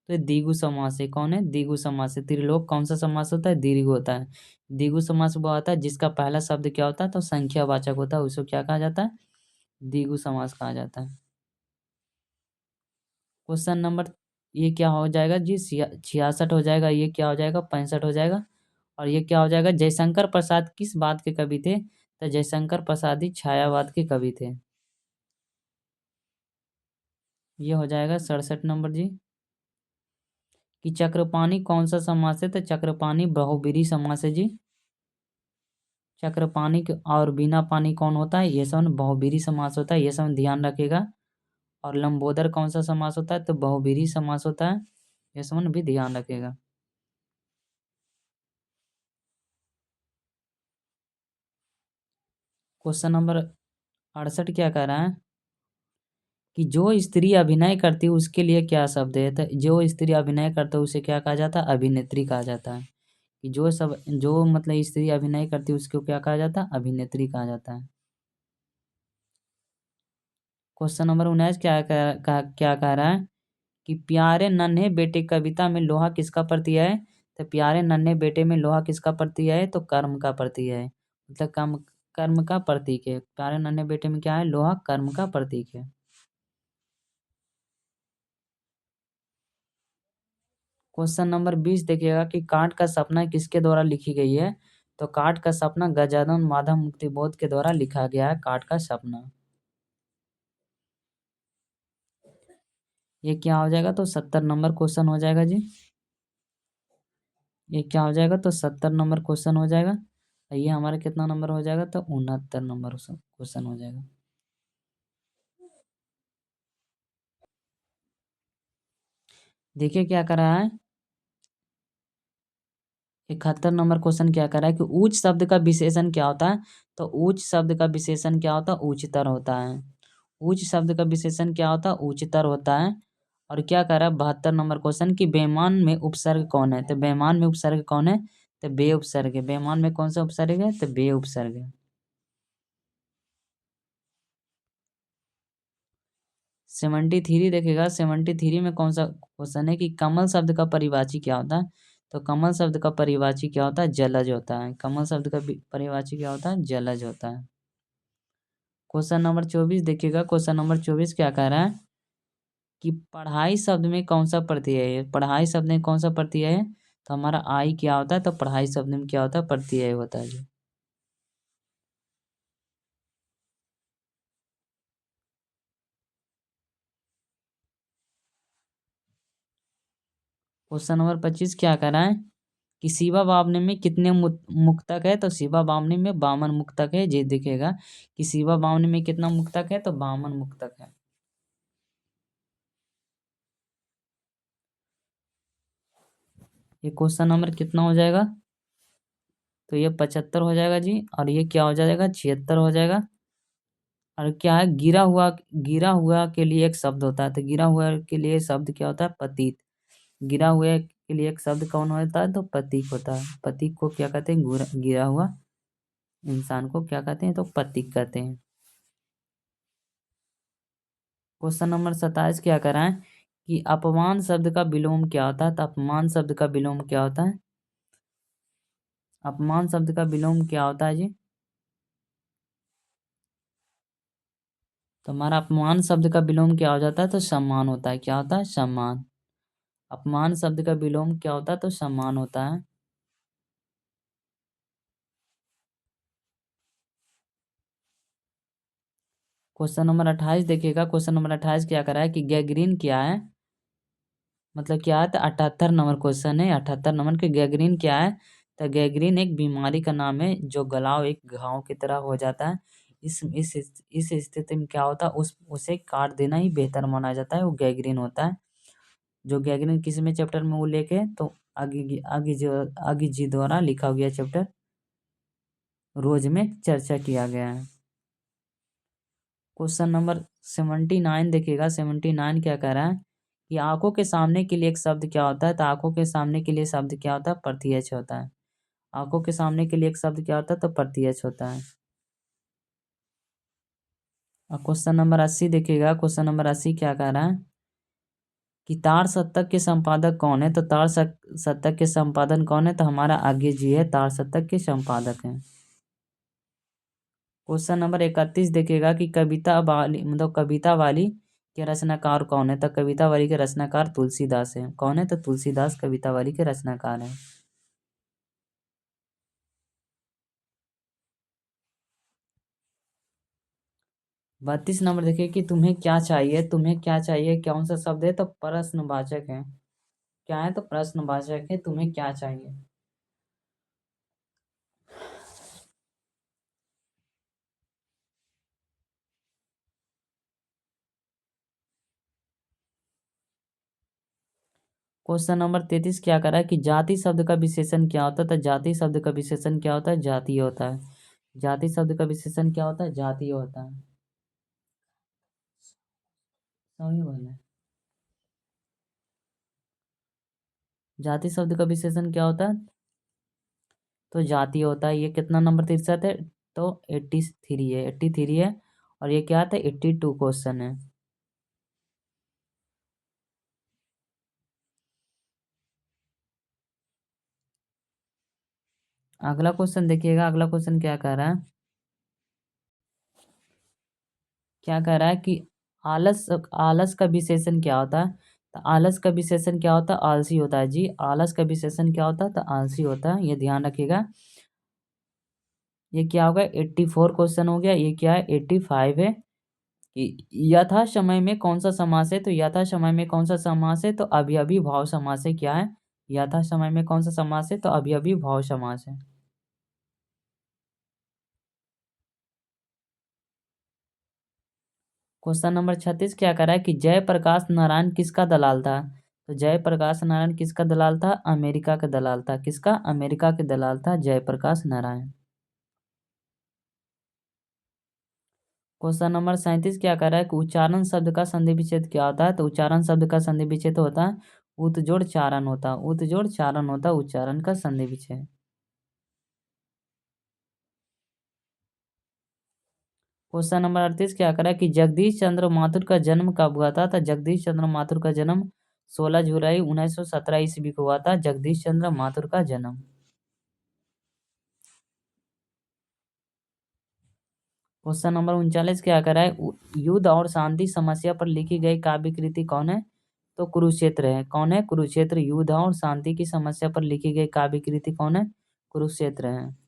तो ये द्विगु समास है। कौन है? द्विगु समास है। त्रिलोक कौन सा समास होता है? दीर्घ होता है। द्विगु समास वो होता है जिसका पहला शब्द क्या होता है? तो संख्यावाचक होता है, उसको क्या कहा जाता है? द्विगु समास कहा जाता है। क्वेश्चन नंबर, ये क्या हो जाएगा जी? 66 हो जाएगा। ये क्या हो जाएगा? 65 हो जाएगा। और ये क्या हो जाएगा? जयशंकर प्रसाद किस बात के कवि थे? तो जयशंकर प्रसाद ही छायावाद के कवि थे। ये हो जाएगा 67 नंबर जी। कि चक्रपाणी कौन सा समास है? तो चक्रपाणी बहुब्रीहि समास है जी। चक्रपाणी और बिना पानी कौन होता है? ये सब बहुब्रीहि समास होता है। ये सब ध्यान रखेगा। और लंबोदर कौन सा समास होता है? तो बहुब्रीहि समास होता है। ये सब भी ध्यान रखेगा। क्वेश्चन नंबर 68 क्या कह रहा है कि जो स्त्री अभिनय करती है उसके लिए क्या शब्द है, तो जो स्त्री अभिनय करता है उसे क्या कहा जाता है, अभिनेत्री कहा जाता है। कि जो मतलब स्त्री अभिनय करती है उसको क्या कहा जाता है, अभिनेत्री कहा जाता है। क्वेश्चन नंबर 19 क्या कह रहा है कि प्यारे नन्हे बेटे कविता में लोहा किसका प्रतीक है, तो प्यारे नन्हे बेटे में लोहा किसका प्रतीक है, तो कर्म का प्रतीक है, मतलब कर्म का प्रतीक है। प्यारे नन्हे बेटे में क्या है, लोहा कर्म का प्रतीक है। क्वेश्चन नंबर 20 देखिएगा कि कांट का सपना किसके द्वारा लिखी गई है, तो कांट का सपना गजानन माधव मुक्तिबोध के द्वारा लिखा गया है, कांट का सपना। ये क्या हो जाएगा, तो 70 नंबर क्वेश्चन हो जाएगा जी। ये क्या हो जाएगा, तो 70 नंबर क्वेश्चन हो जाएगा। ये हमारा कितना नंबर हो जाएगा, तो 69 नंबर क्वेश्चन हो जाएगा। देखिए क्या कर रहा है, 71 नंबर क्वेश्चन क्या कर रहा है कि ऊंच शब्द का विशेषण क्या होता है, तो ऊंच शब्द का विशेषण क्या होता है, उच्चतर होता है। ऊंच शब्द का विशेषण क्या होता है, उच्चतर होता है। और क्या कह रहा है 72 नंबर क्वेश्चन कि बेमान में उपसर्ग कौन है, तो बेमान में उपसर्ग कौन है, तो बे उपसर्ग है। बेमान में कौन सा उपसर्ग है, तो बे उपसर्ग है। 73 देखेगा, 73 में कौन सा क्वेश्चन है कि कमल शब्द का परिवाची क्या होता है, तो कमल शब्द का परिवाची क्या होता है, जलज होता है। कमल शब्द का परिवाची क्या होता है, जलज होता है। क्वेश्चन नंबर 24 देखिएगा, क्वेश्चन नंबर 24 क्या कह रहा है कि पढ़ाई शब्द में कौन सा प्रत्यय है, पढ़ाई शब्द में कौन सा प्रत्यय है, तो हमारा आई क्या होता है, तो पढ़ाई शब्द में क्या होता है, प्रत्यय होता है जो। क्वेश्चन नंबर 25 क्या कह रहा है कि शिवा बावने में कितने मुक्तक है, तो शिवा बावने में 52 मुक्तक है। ये दिखेगा कि शिवा बावने में कितना मुक्तक है, तो 52 मुक्तक है। ये क्वेश्चन नंबर कितना हो जाएगा, तो ये 75 हो जाएगा जी। और ये क्या हो जाएगा, 76 हो जाएगा। और क्या है, गिरा हुआ के लिए एक शब्द होता है, तो गिरा हुआ के लिए शब्द क्या होता है, पतित। गिरा हुए के लिए एक शब्द कौन होता है, तो प्रतीक होता है। प्रतीक को क्या कहते हैं, गिरा हुआ इंसान को क्या कहते हैं, तो प्रतीक कहते हैं। क्वेश्चन नंबर 27 क्या करा है कि अपमान शब्द का विलोम क्या होता है, तो अपमान शब्द का विलोम क्या होता है, अपमान शब्द का विलोम क्या होता है जी। तो हमारा अपमान शब्द का विलोम क्या हो जाता है, तो सम्मान होता है। क्या होता है, सम्मान। अपमान शब्द का विलोम क्या होता है, तो सम्मान होता है। क्वेश्चन नंबर 28 देखिएगा, क्वेश्चन नंबर 28 क्या करा है कि गैंग्रीन क्या है, मतलब क्या है, तो 78 नंबर क्वेश्चन है। 78 नंबर के गैंग्रीन क्या है, तो गैंग्रीन एक बीमारी का नाम है जो गलाव एक घाव की तरह हो जाता है। इस स्थिति में क्या होता है, उसे काट देना ही बेहतर माना जाता है, वो गैंग्रीन होता है। जो गैंग्रीन किस में चैप्टर में वो लेके, तो आगे जी द्वारा लिखा गया चैप्टर रोज में चर्चा किया गया है। क्वेश्चन नंबर 79 देखिएगा, 79 क्या कह रहा है कि आंखों के सामने के लिए एक शब्द क्या होता है, तो आंखों के सामने के लिए शब्द क्या होता है, प्रत्यक्ष होता है। आंखों के सामने के लिए एक शब्द क्या होता है, तो प्रत्यक्ष होता है। और क्वेश्चन नंबर 80 देखिएगा, क्वेश्चन नंबर 80 क्या कह रहा है कि तार सप्तक के संपादक कौन है, तो सप्तक के संपादन कौन है, तो हमारा आगे जी है, तार सप्तक के संपादक हैं। क्वेश्चन नंबर 31 देखिएगा कि कविता वाली मतलब कविता वाली के रचनाकार कौन है, तो कविता वाली के रचनाकार तुलसीदास है। कौन है, तो तुलसीदास कविता वाली के रचनाकार है। 32 नंबर देखिए कि तुम्हें क्या चाहिए, तुम्हें क्या चाहिए कौन सा शब्द है, तो प्रश्नवाचक है। क्या है, तो प्रश्नवाचक है, तुम्हें क्या चाहिए। क्वेश्चन नंबर 33 क्या करा है कि जाति शब्द का विशेषण क्या होता है, तो जाति शब्द का विशेषण क्या होता है, जातीय होता है। जाति शब्द का विशेषण क्या होता है, जातीय होता है। सही वाला है। जाति शब्द का विशेषण क्या होता है? तो जाति होता है। ये कितना नंबर 63 है? तो 83 है, 83 है। और ये क्या था? 82 क्वेश्चन है। अगला क्वेश्चन देखिएगा, अगला क्वेश्चन क्या कह रहा है? क्या कह रहा है कि आलस, आलस का विशेषण क्या होता है? तो आलस का विशेषण क्या होता है? आलसी होता है जी। आलस का विशेषण क्या होता है? तो आलसी होता है, ये ध्यान रखिएगा। ये क्या होगा? 84 क्वेश्चन हो गया। ये क्या है? 85 है। कि यथा समय में कौन सा समास है? तो यथा समय में कौन सा समास है? तो अभी भाव समास है। क्या है? यथा समय में कौन सा समास है? तो अभी भाव समास है। क्वेश्चन नंबर 36 क्या कर रहा है कि जयप्रकाश नारायण किसका दलाल था? तो जयप्रकाश नारायण किसका दलाल था? अमेरिका का दलाल था। किसका? अमेरिका के दलाल था जयप्रकाश नारायण। क्वेश्चन नंबर 37 क्या कर रहा है कि उच्चारण शब्द का संधि विच्छेद क्या होता है? तो उच्चारण शब्द का संधि विच्छेद होता है उत जोड़ चारण होता है। उत जोड़ चारण होता है उच्चारण का संधि विच्छेद। क्वेश्चन नंबर 38 क्या करा कि जगदीश चंद्र माथुर का जन्म कब हुआ था? तो जगदीश चंद्र माथुर का जन्म 16 जुलाई 1917 ईस्वी को हुआ था। जगदीश चंद्र माथुर का जन्म। क्वेश्चन नंबर 39 क्या करा है? युद्ध और शांति समस्या पर लिखी गई काव्य कृति कौन है? तो कुरुक्षेत्र है। कौन है? कुरुक्षेत्र। युद्ध और शांति की समस्या पर लिखी गई काव्य कृति कौन है? कुरुक्षेत्र है।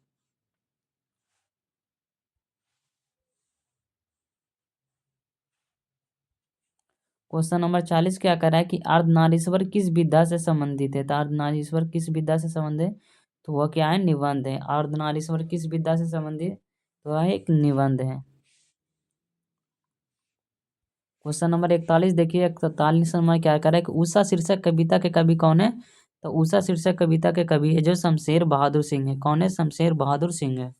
क्वेश्चन नंबर 40 क्या कर रहा है कि अर्धनारीश्वर किस विधा से संबंधित है? तो अर्धनारीश्वर किस विधा से संबंधित है? तो वह क्या है? निबंध है। अर्धनारीश्वर किस विधा से संबंधित? तो वह एक निबंध है। क्वेश्चन नंबर 41 देखिए, 41 नंबर क्या कर रहा है कि उषा शीर्षक कविता के कवि कौन है? तो उषा शीर्षक कविता के कवि है जो शमशेर बहादुर सिंह है। कौन है? शमशेर बहादुर सिंह है।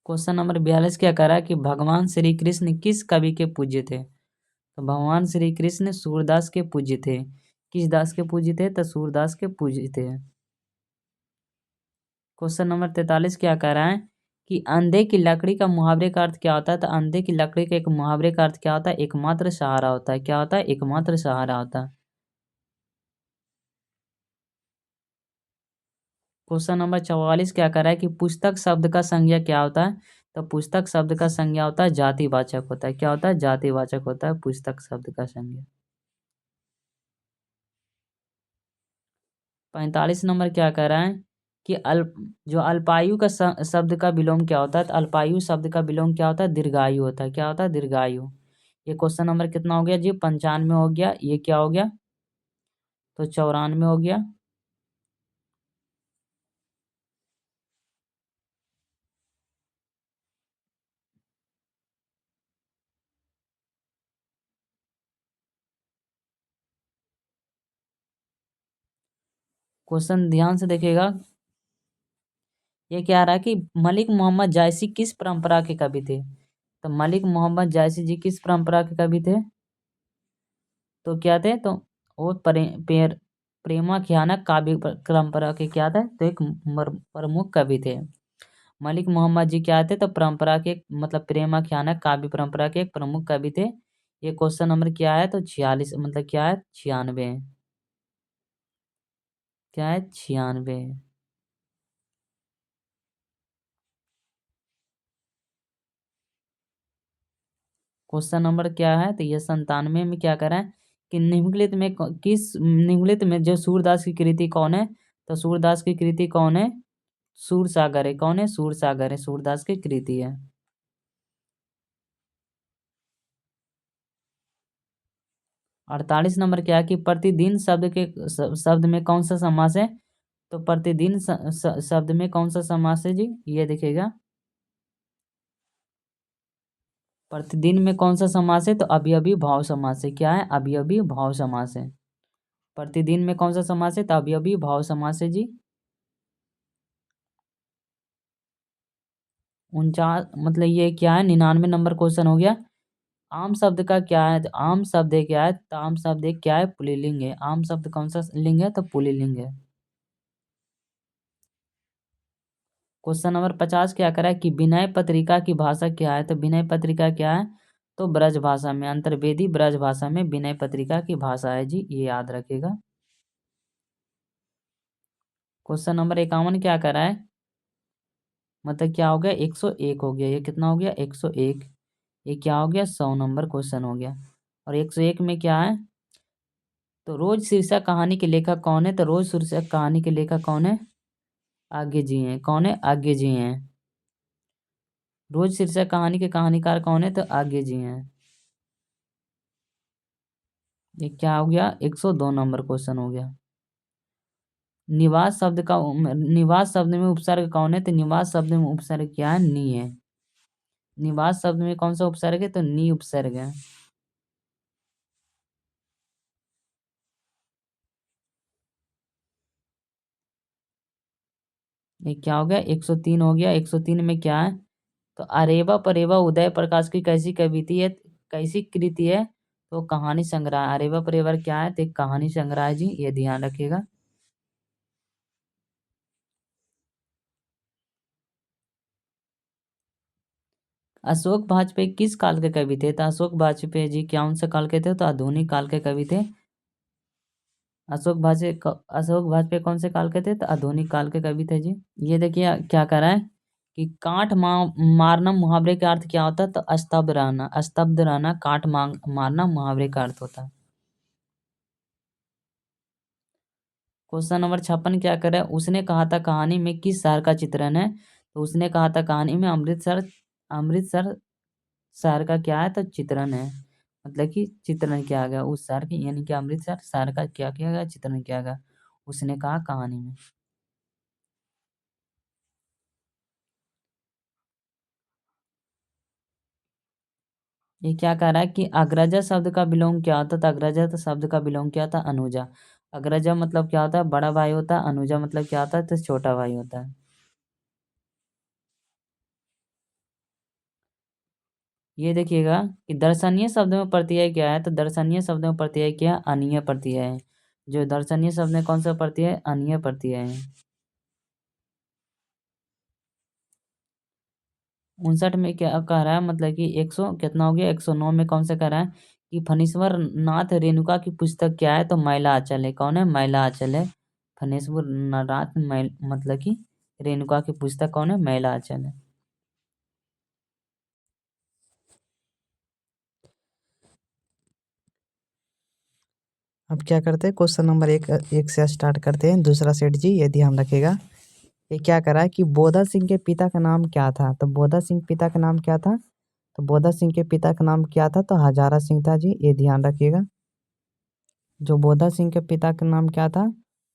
क्वेश्चन नंबर 42 क्या कर रहा है कि भगवान श्री कृष्ण किस कवि के पूज्य थे? तो भगवान श्री कृष्ण सूरदास के पूज्य थे। किस दास के पूज्य थे? तो सूरदास के पूज्य थे। क्वेश्चन नंबर 43 क्या कह रहा है कि अंधे की लकड़ी का मुहावरे का अर्थ क्या होता है? तो अंधे की लकड़ी का एक मुहावरे का अर्थ क्या होता है? एकमात्र सहारा होता है। क्या होता है? एकमात्र सहारा होता है। क्वेश्चन नंबर 44 क्या कर रहा है कि पुस्तक शब्द का संज्ञा क्या होता है? तो पुस्तक शब्द का संज्ञा होता है जातिवाचक होता है। क्या होता है? जातिवाचक होता है पुस्तक शब्द का संज्ञा। 45 नंबर क्या कह रहा है कि अल्प, जो अल्पायु का शब्द का विलोम क्या होता है? तो अल्पायु शब्द का विलोम क्या होता है? दीर्घायु होता है। क्या होता है? दीर्घायु। ये क्वेश्चन नंबर कितना हो गया जी? 95 हो गया। ये क्या हो गया? तो 94 हो गया। क्वेश्चन ध्यान से देखिएगा। ये क्या आ रहा है कि मलिक मोहम्मद जायसी किस परंपरा के कवि थे? तो मलिक मोहम्मद जायसी जी किस परंपरा के कवि थे? तो क्या थे? तो वो प्रेमाख्यानक काव्य परंपरा के क्या थे? तो एक प्रमुख कवि थे। मलिक मोहम्मद जी क्या थे? तो परंपरा के मतलब प्रेमाख्यानक काव्य परंपरा के एक प्रमुख कवि थे। ये क्वेश्चन नंबर क्या है? तो 46 मतलब क्या है? 96। क्या है? 96। क्वेश्चन नंबर क्या है? तो ये 97 में क्या करें कि निम्नलिखित में किस निम्नलिखित में जो सूरदास की कृति कौन है? तो सूरदास की कृति कौन है? सूर सागर है। कौन है? सूर सागर है, सूरदास की कृति है। 48 नंबर क्या है कि प्रतिदिन शब्द के शब्द में कौन सा समास है? तो प्रतिदिन शब्द में कौन सा समास है जी? ये देखिएगा। प्रतिदिन में कौन सा समास है? तो अभी भाव समास है। क्या है? अभी भाव समास है। प्रतिदिन में कौन सा समास है? तो अभी भाव समास है जी। 49 मतलब ये क्या है, 99 नंबर क्वेश्चन हो गया। आम शब्द का क्या है, तो आम शब्द है क्या है, तो आम शब्द एक क्या है, पुल्लिंग है। आम शब्द कौन सा लिंग है, तो पुल्लिंग है। क्वेश्चन नंबर 50 क्या करा है कि विनय पत्रिका की भाषा क्या है, तो विनय पत्रिका क्या है, तो ब्रज भाषा में, अंतर्वेदी ब्रज भाषा में विनय पत्रिका की भाषा है जी, ये याद रखेगा। क्वेश्चन नंबर 51 क्या करा है, मतलब क्या हो गया, 101 हो गया, ये कितना हो गया, 101। ये क्या हो गया, 100 नंबर क्वेश्चन हो गया। और 101 में क्या है, तो रोज शीर्षक कहानी के लेखक कौन है, तो रोज शीर्षक कहानी के लेखक कौन है, आगे जी हैं। कौन है, आगे जी हैं। रोज शीर्षक कहानी के कहानीकार कौन है, तो आगे जी हैं। ये क्या हो गया, 102 नंबर क्वेश्चन हो गया। निवास शब्द का निवास शब्द में उपसर्ग कौन है, तो निवास शब्द में उपसर्ग क्या है, नी है। निवास शब्द में कौन सा उपसर्ग है, तो नी उपसर्ग है। ये क्या हो गया, 103 हो गया। 103 में क्या है, तो अरेवा परेवा उदय प्रकाश की कैसी कविता है, कैसी कृति है, तो कहानी संग्रह। अरेवा परेवा क्या है, तो एक कहानी संग्रह है जी, ये ध्यान रखिएगा। अशोक वाजपेयी किस काल के कवि थे, तो अशोक वाजपेयी जी कौन से काल के थे, तो आधुनिक काल के कवि थे। अशोक वाजपेयी कौन से काल के थे, तो आधुनिक काल के कवि थे जी। ये देखिए क्या कर रहा है कि मारना मुहावरे का अर्थ क्या होता है, तो स्तब्ध रहना। स्तब्ध रहना, मारना मुहावरे का अर्थ होता है। क्वेश्चन नंबर 56 क्या करे, उसने कहा था कहानी में किस शहर का चित्रण है, तो उसने कहा था कहानी में अमृतसर। अमृतसर शहर का क्या है, तो चित्रण है। मतलब कि चित्रण किया गया उस शहर की, यानी कि अमृतसर शहर का क्या किया गया, चित्रण किया गया, उसने कहा कहानी में। ये क्या कह रहा है कि अग्रजा शब्द का विलोम क्या होता था, अग्रजा तो शब्द का विलोम क्या था, अनुजा। अग्रजा मतलब क्या होता है, बड़ा भाई होता है। अनुजा मतलब क्या होता है, तो छोटा भाई होता है। ये देखिएगा कि दर्शनीय शब्द में प्रत्यय क्या है, तो दर्शनीय शब्द में प्रत्यय क्या है, अनीय प्रत्यय है। जो दर्शनीय शब्द में कौन सा प्रत्यय है, अनीय प्रत्यय है। 59 में क्या कह रहा है, मतलब कि 100 कितना हो गया, 109 में कौन सा कह रहा है कि फणीश्वर नाथ रेणुका की पुस्तक क्या है, तो मैला आंचल है। कौन है, मैला आंचल है। फणीश्वर नाथ मतलब कि रेणुका की पुस्तक कौन है, मैला आंचल है। अब क्या करते हैं, क्वेश्चन नंबर एक से स्टार्ट करते हैं, दूसरा सेट जी, ये ध्यान रखेगा। ये क्या करा है कि बोधा सिंह के पिता का नाम क्या था, तो बोधा सिंह पिता का नाम क्या था, तो बोधा सिंह के पिता का नाम क्या था, तो हजारा सिंह था जी, ये ध्यान रखिएगा। जो बोधा सिंह के पिता का नाम क्या था,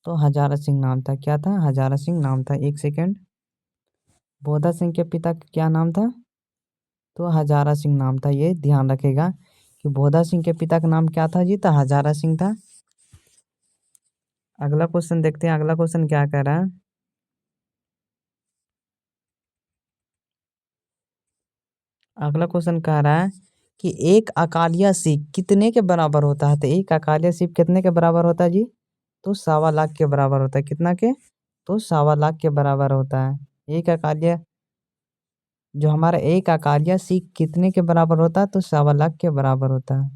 तो हजारा सिंह नाम था। क्या था, हजारा सिंह नाम था। एक सेकेंड, बोधा सिंह के पिता का क्या नाम था, तो हजारा सिंह नाम था, ये ध्यान रखेगा कि बोधा सिंह के पिता का नाम क्या था जी, तो हजारा सिंह था। अगला क्वेश्चन देखते हैं, अगला क्वेश्चन क्या कह रहा है। अगला क्वेश्चन कह रहा है कि एक अकालिया सिख कितने के बराबर होता है, तो एक अकालिया सिख कितने के बराबर होता है जी, तो 1.25 लाख के बराबर होता है। कितना के, तो 1.25 लाख के बराबर होता है। एक अकालिया, जो हमारा एक अकालिया सिख कितने के बराबर होता है, तो 1.25 लाख के बराबर होता है।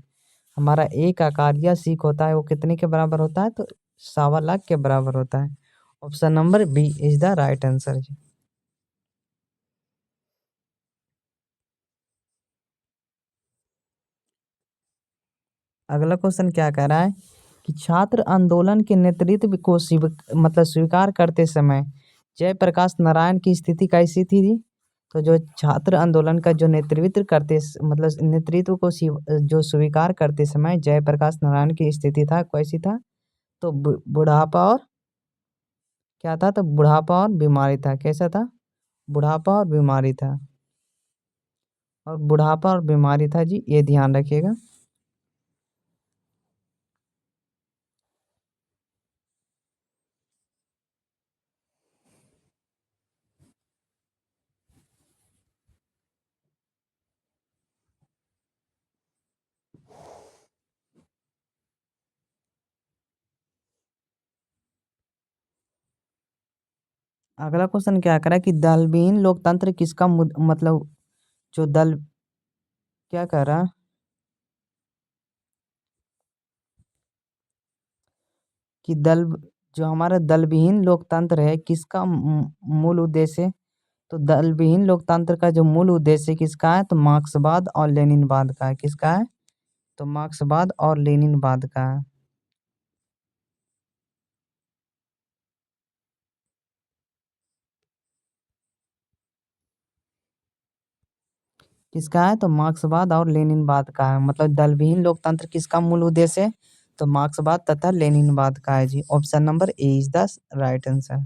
हमारा एक अकालिया सिख होता है, वो कितने के बराबर होता है, तो 1.25 लाख के बराबर होता है। Option number B is the right answer जी। अगला क्वेश्चन क्या कह रहा है कि छात्र आंदोलन के नेतृत्व को मतलब स्वीकार करते समय जयप्रकाश नारायण की स्थिति कैसी थी। तो जो छात्र आंदोलन का जो नेतृत्व मतलब नेतृत्व को जो स्वीकार करते समय जयप्रकाश नारायण की स्थिति था, कैसी था, तो बुढ़ापा और क्या था, तो बुढ़ापा और बीमारी था। कैसा था, बुढ़ापा और बीमारी था, और बुढ़ापा और बीमारी था जी, ये ध्यान रखिएगा। अगला क्वेश्चन क्या करा कि दलविहीन लोकतंत्र किसका मतलब जो दल क्या कह रहा कि दल जो हमारा दलविहीन लोकतंत्र है किसका मूल उद्देश्य है। तो दलविहीन लोकतंत्र का जो मूल उद्देश्य किसका है तो मार्क्सवाद और लेनिनवाद का है। किसका है तो मार्क्सवाद और लेनिनवाद का है। किसका है तो मार्क्सवाद और लेनिनवाद का है। मतलब दलविहीन लोकतंत्र किसका मूल उद्देश्य है तो मार्क्सवाद तथा लेनिनवाद का है जी। Option number A is the right answer.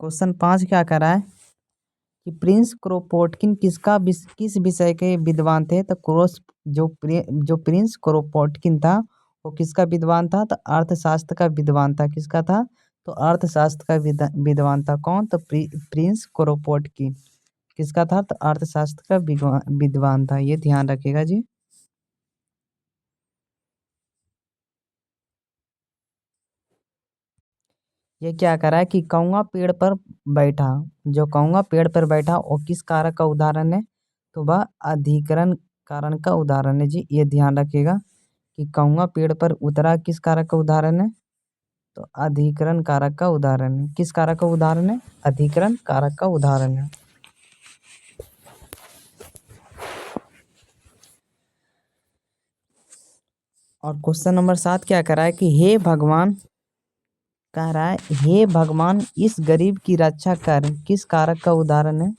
Question 5 क्या कर रहा है कि प्रिंस क्रोपोटकिन किस विषय के विद्वान थे। तो जो प्रिंस क्रोपोटकिन था वो किसका विद्वान था तो अर्थशास्त्र का विद्वान था। किसका था तो अर्थशास्त्र का विद्वान था। कौन तो प्रिंस क्रोपोटकिन किसका था तो अर्थशास्त्र का विद्वान था। ये ध्यान रखिएगा जी। ये क्या करा है कि कौवा पेड़ पर बैठा। जो कौवा पेड़ पर बैठा वो किस कारक का उदाहरण है तो वह अधिकरण कारण का उदाहरण है जी। ये ध्यान रखिएगा कि कौवा पेड़ पर उतरा किस कारक का उदाहरण है तो अधिकरण कारक का उदाहरण है। किस कारक का उदाहरण है अधिकरण कारक का उदाहरण है। और क्वेश्चन नंबर 7 क्या करा है कि हे भगवान कह रहा है हे भगवान इस गरीब की रक्षा कर किस कारक का उदाहरण है।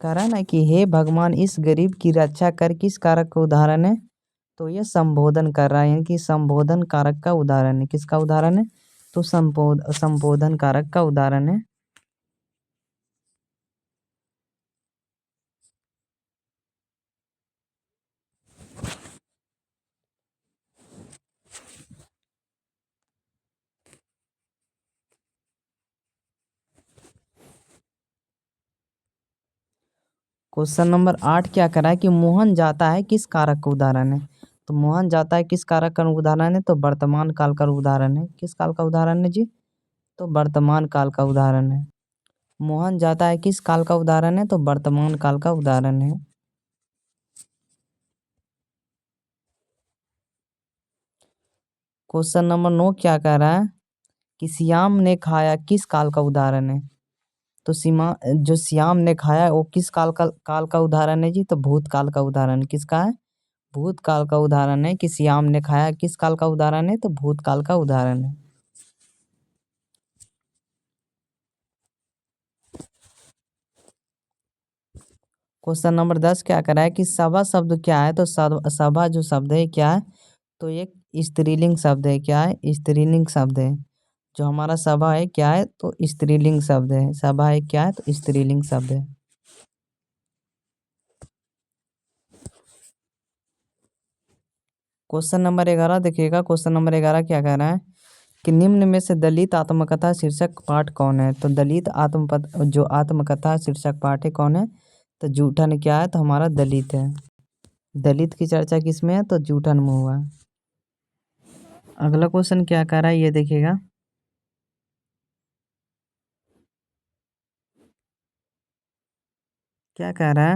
कह रहा है ना कि हे भगवान इस गरीब की रक्षा कर किस कारक का उदाहरण है तो ये संबोधन कर रहा है यानी कि संबोधन कारक का उदाहरण है। किसका उदाहरण है तो संबोधन कारक का उदाहरण है। क्वेश्चन नंबर 8 क्या करा है कि मोहन जाता है किस कारक का उदाहरण है। तो मोहन जाता है किस कारक का उदाहरण है तो वर्तमान काल का उदाहरण है। किस काल का उदाहरण है जी तो वर्तमान काल का उदाहरण है। मोहन जाता है किस काल का उदाहरण है तो वर्तमान काल का उदाहरण है। क्वेश्चन नंबर 9 क्या कह रहा है कि श्याम ने खाया किस काल का उदाहरण है। तो जो श्याम ने खाया वो किस काल का उदाहरण है जी तो भूतकाल का उदाहरण है। किसका है भूतकाल का उदाहरण है कि श्याम ने खाया किस काल का उदाहरण है तो भूतकाल का उदाहरण है। क्वेश्चन नंबर 10 क्या करा है कि सभा शब्द क्या है तो सभा जो शब्द है क्या है तो एक स्त्रीलिंग शब्द है। क्या है स्त्रीलिंग शब्द है। जो हमारा सभा है क्या है तो स्त्रीलिंग शब्द है। सभा है क्या है तो स्त्रीलिंग शब्द है। क्वेश्चन नंबर 11 देखिएगा। क्वेश्चन नंबर 11 क्या कह रहा है कि निम्न में से दलित आत्मकथा शीर्षक पाठ कौन है। तो दलित जो आत्मकथा शीर्षक पाठ है कौन है तो जूठन क्या है तो हमारा दलित है। दलित की चर्चा किसमें है तो जूठन में हुआ। अगला क्वेश्चन क्या कह रहा है ये देखिएगा। क्या कह रहा है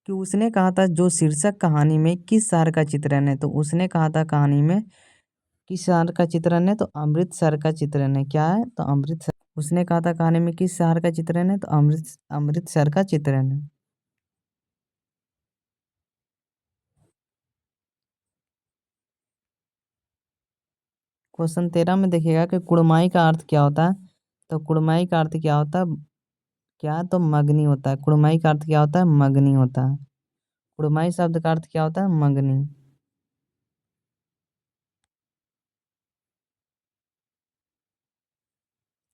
कि उसने कहा था जो शीर्षक कहानी में किस शहर का चित्रण है। तो उसने कहा था कहानी में किस शहर का चित्रण है तो अमृतसर का चित्रण है। क्या है तो अमृतसर। उसने कहा था कहानी में किस शहर का चित्रण है तो अमृतसर का चित्रण है। क्वेश्चन 13 में देखिएगा कि कुड़माई का अर्थ क्या होता है। तो कुड़माई का अर्थ क्या होता है क्या तो मगनी होता है। कुड़माई का अर्थ क्या होता है मगनी होता है। कुड़माई शब्द का अर्थ क्या होता है मगनी।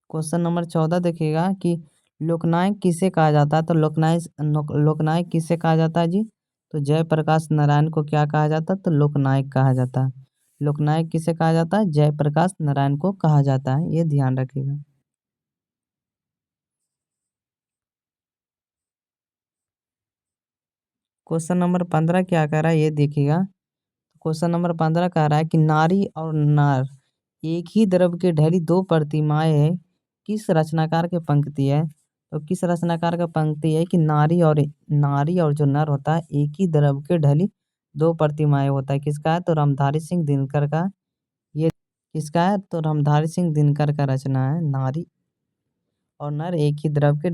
क्वेश्चन नंबर 14 देखिएगा कि लोकनायक किसे कहा जाता है। तो लोकनायक किसे कहा जाता है जी तो जयप्रकाश नारायण को क्या कहा जाता है तो लोकनायक कहा जाता है। लोकनायक किसे कहा जाता है जयप्रकाश नारायण को कहा जाता है। ये ध्यान रखिएगा। क्वेश्चन नंबर 15 क्या कह रहा है ये देखिएगा। क्वेश्चन नंबर 15 कह रहा है कि नारी और नर एक ही द्रव के ढली दो प्रतिमाएं है, किस रचनाकार के पंक्ति है। तो किस रचनाकार का पंक्ति है कि नारी और जो नर होता है एक ही द्रव के ढली दो प्रतिमाएं होता है। किसका है तो रामधारी सिंह दिनकर का। ये किसका है तो रामधारी सिंह दिनकर का रचना है। नारी और नर एक ही द्रव के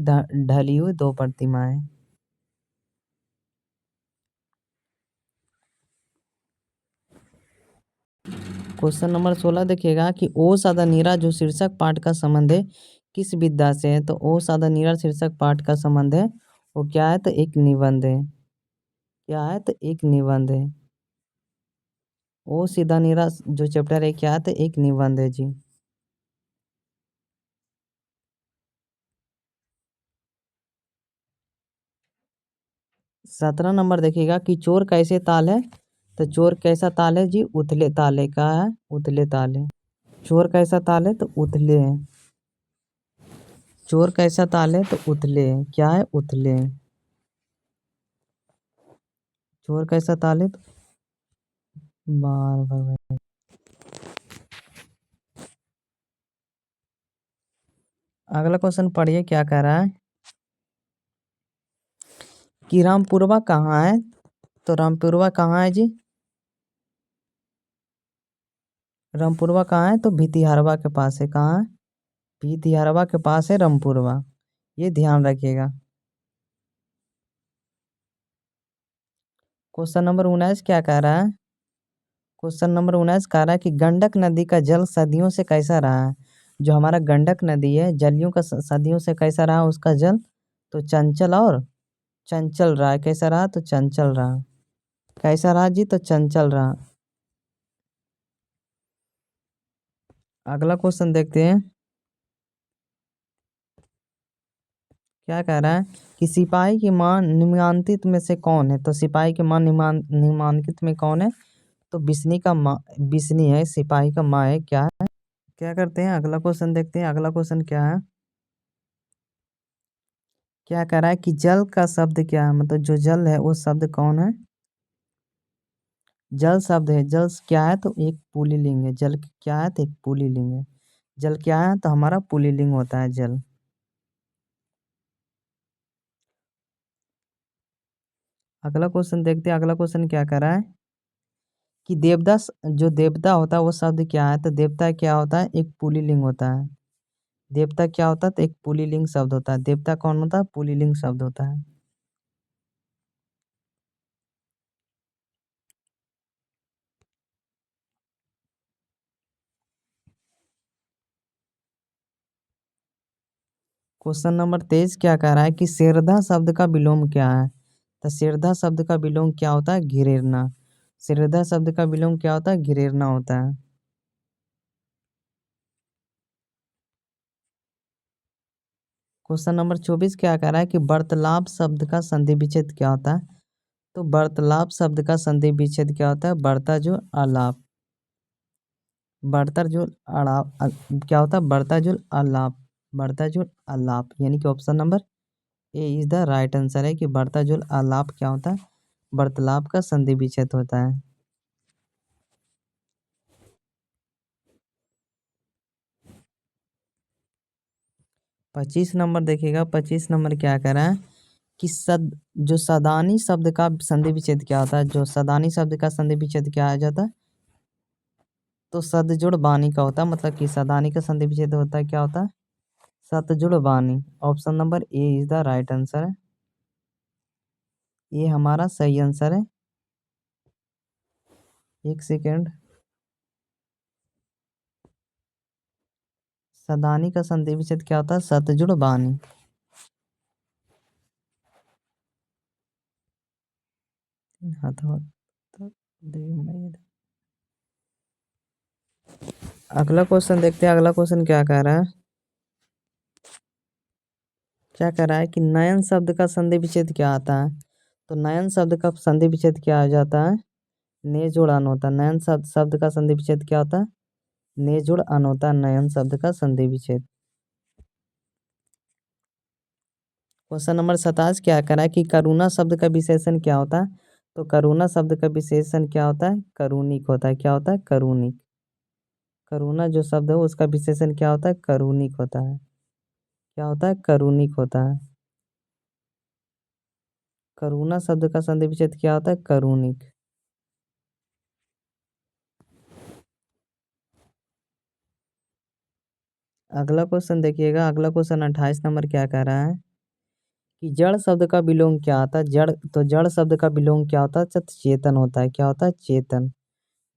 ढली हुई दो प्रतिमाएं। क्वेश्चन नंबर 16 देखिएगा कि ओ सादा नीरा जो शीर्षक पाठ का संबंध है किस विधा से है। तो ओ सादा नीरा शीर्षक पाठ का संबंध है वो क्या है तो एक निबंध है। क्या है तो एक निबंध है। ओ सीधा नीरा जो चैप्टर है क्या है तो एक निबंध है जी। सत्रह नंबर देखिएगा कि चोर कैसे ताल है। तो चोर कैसा ताल है जी उथले ताले का है। उथले ताले। चोर कैसा ताल है तो उथले है। चोर कैसा ताल है तो उथले है। क्या है उथले है। चोर कैसा ताल है तो बार बार। अगला क्वेश्चन पढ़िए क्या कह रहा है कि रामपुरवा कहाँ है। तो रामपुरवा कहाँ है जी। रामपुरवा कहाँ है तो भितिहरवा के पास है। कहाँ है भितिहरवा के पास है रामपुरवा। ये ध्यान रखिएगा। क्वेश्चन नंबर 19 क्या कह रहा है। क्वेश्चन नंबर 19 कह रहा है कि गंडक नदी का जल सदियों से कैसा रहा है। जो हमारा गंडक नदी है जलियों का सदियों से कैसा रहा उसका जल तो चंचल और चंचल रहा है। कैसा रहा तो चंचल रहा। कैसा रहा जी तो चंचल रहा। अगला क्वेश्चन देखते हैं क्या कह रहा है कि सिपाही की मां निम्नांकित में से कौन है। तो सिपाही की मां निम्नांकित में कौन है तो बिस्नी का माँ बिस्नी है। सिपाही का माँ है। क्या है क्या करते हैं अगला क्वेश्चन देखते हैं। अगला क्वेश्चन क्या है क्या कह रहा है कि जल का शब्द क्या है। मतलब जो जल है वो शब्द कौन है। जल शब्द है। जल क्या है तो एक पुल्लिंग है। जल क्या है तो एक पुल्लिंग है। जल क्या है तो हमारा पुल्लिंग होता है जल। अगला क्वेश्चन देखते हैं। अगला क्वेश्चन क्या कर रहा है कि देवदास जो देवता होता है वो शब्द क्या है। तो देवता क्या होता है एक पुल्लिंग होता है। देवता क्या होता है तो एक पुल्लिंग शब्द होता है। देवता कौन होता है पुल्लिंग शब्द होता है। 23 क्या कह रहा है कि शेरधा शब्द का विलोम क्या है। तो शेरधा शब्द का विलोम क्या होता है घिरेरना। शेरधा शब्द का विलोम क्या होता है घिरेरना होता है। क्वेश्चन नंबर 24 क्या कह रहा है कि वार्तालाप शब्द का संधि विच्छेद क्या होता है। तो वार्तालाप शब्द का संधि विच्छेद क्या होता है बढ़ता जो आलाप। बढ़ता जो आलाप क्या होता है बढ़ता जो आलाप। बढ़ता जो आलाप यानी कि option number A is the right answer है कि बढ़ता जो आलाप क्या होता है वार्तालाप का संधि विच्छेद होता है। 25 नंबर देखिएगा। 25 नंबर क्या कह रहा है कि जो सदानी शब्द का संधि विच्छेद क्या होता है। जो सदानी शब्द का संधि विच्छेद क्या आ जाता है तो सदजुड़ बानी का होता है। मतलब कि सदानी का संधि विच्छेद होता है क्या होता है सतजुड़ बानी। Option number A is the right answer है। ये हमारा सही आंसर है। एक सेकेंड। सदानी का संधि विच्छेद क्या होता है सतजुड़ बानी। हथवा अगला क्वेश्चन देखते हैं। अगला क्वेश्चन क्या कह रहा है क्या कह रहा है कि नयन शब्द का संधि विच्छेद क्या आता है। तो नयन शब्द का संधि विच्छेद क्या आ जाता है ने जोड़ अन होता है। नयन शब्द का संधि विच्छेद क्या होता है ने जोड़ अन होता है नयन शब्द का संधि विच्छेद। क्वेश्चन नंबर 27 क्या करा है कि करुणा शब्द का विशेषण क्या होता है। तो करुणा शब्द का विशेषण क्या होता है, करुणिक होता है। क्या होता है, करुणिक। करुणा जो शब्द है उसका विशेषण क्या होता है, करुणिक होता है। क्या होता है, करुणिक होता है। करुणा शब्द का संधि विच्छेद क्या होता है, करुणिक। अगला क्वेश्चन देखिएगा, अगला क्वेश्चन 28 नंबर क्या कह रहा है कि जड़ शब्द का विलोम क्या होता है। जड़, तो जड़ शब्द का विलोम क्या होता है, चेतन होता है। क्या होता है, चेतन।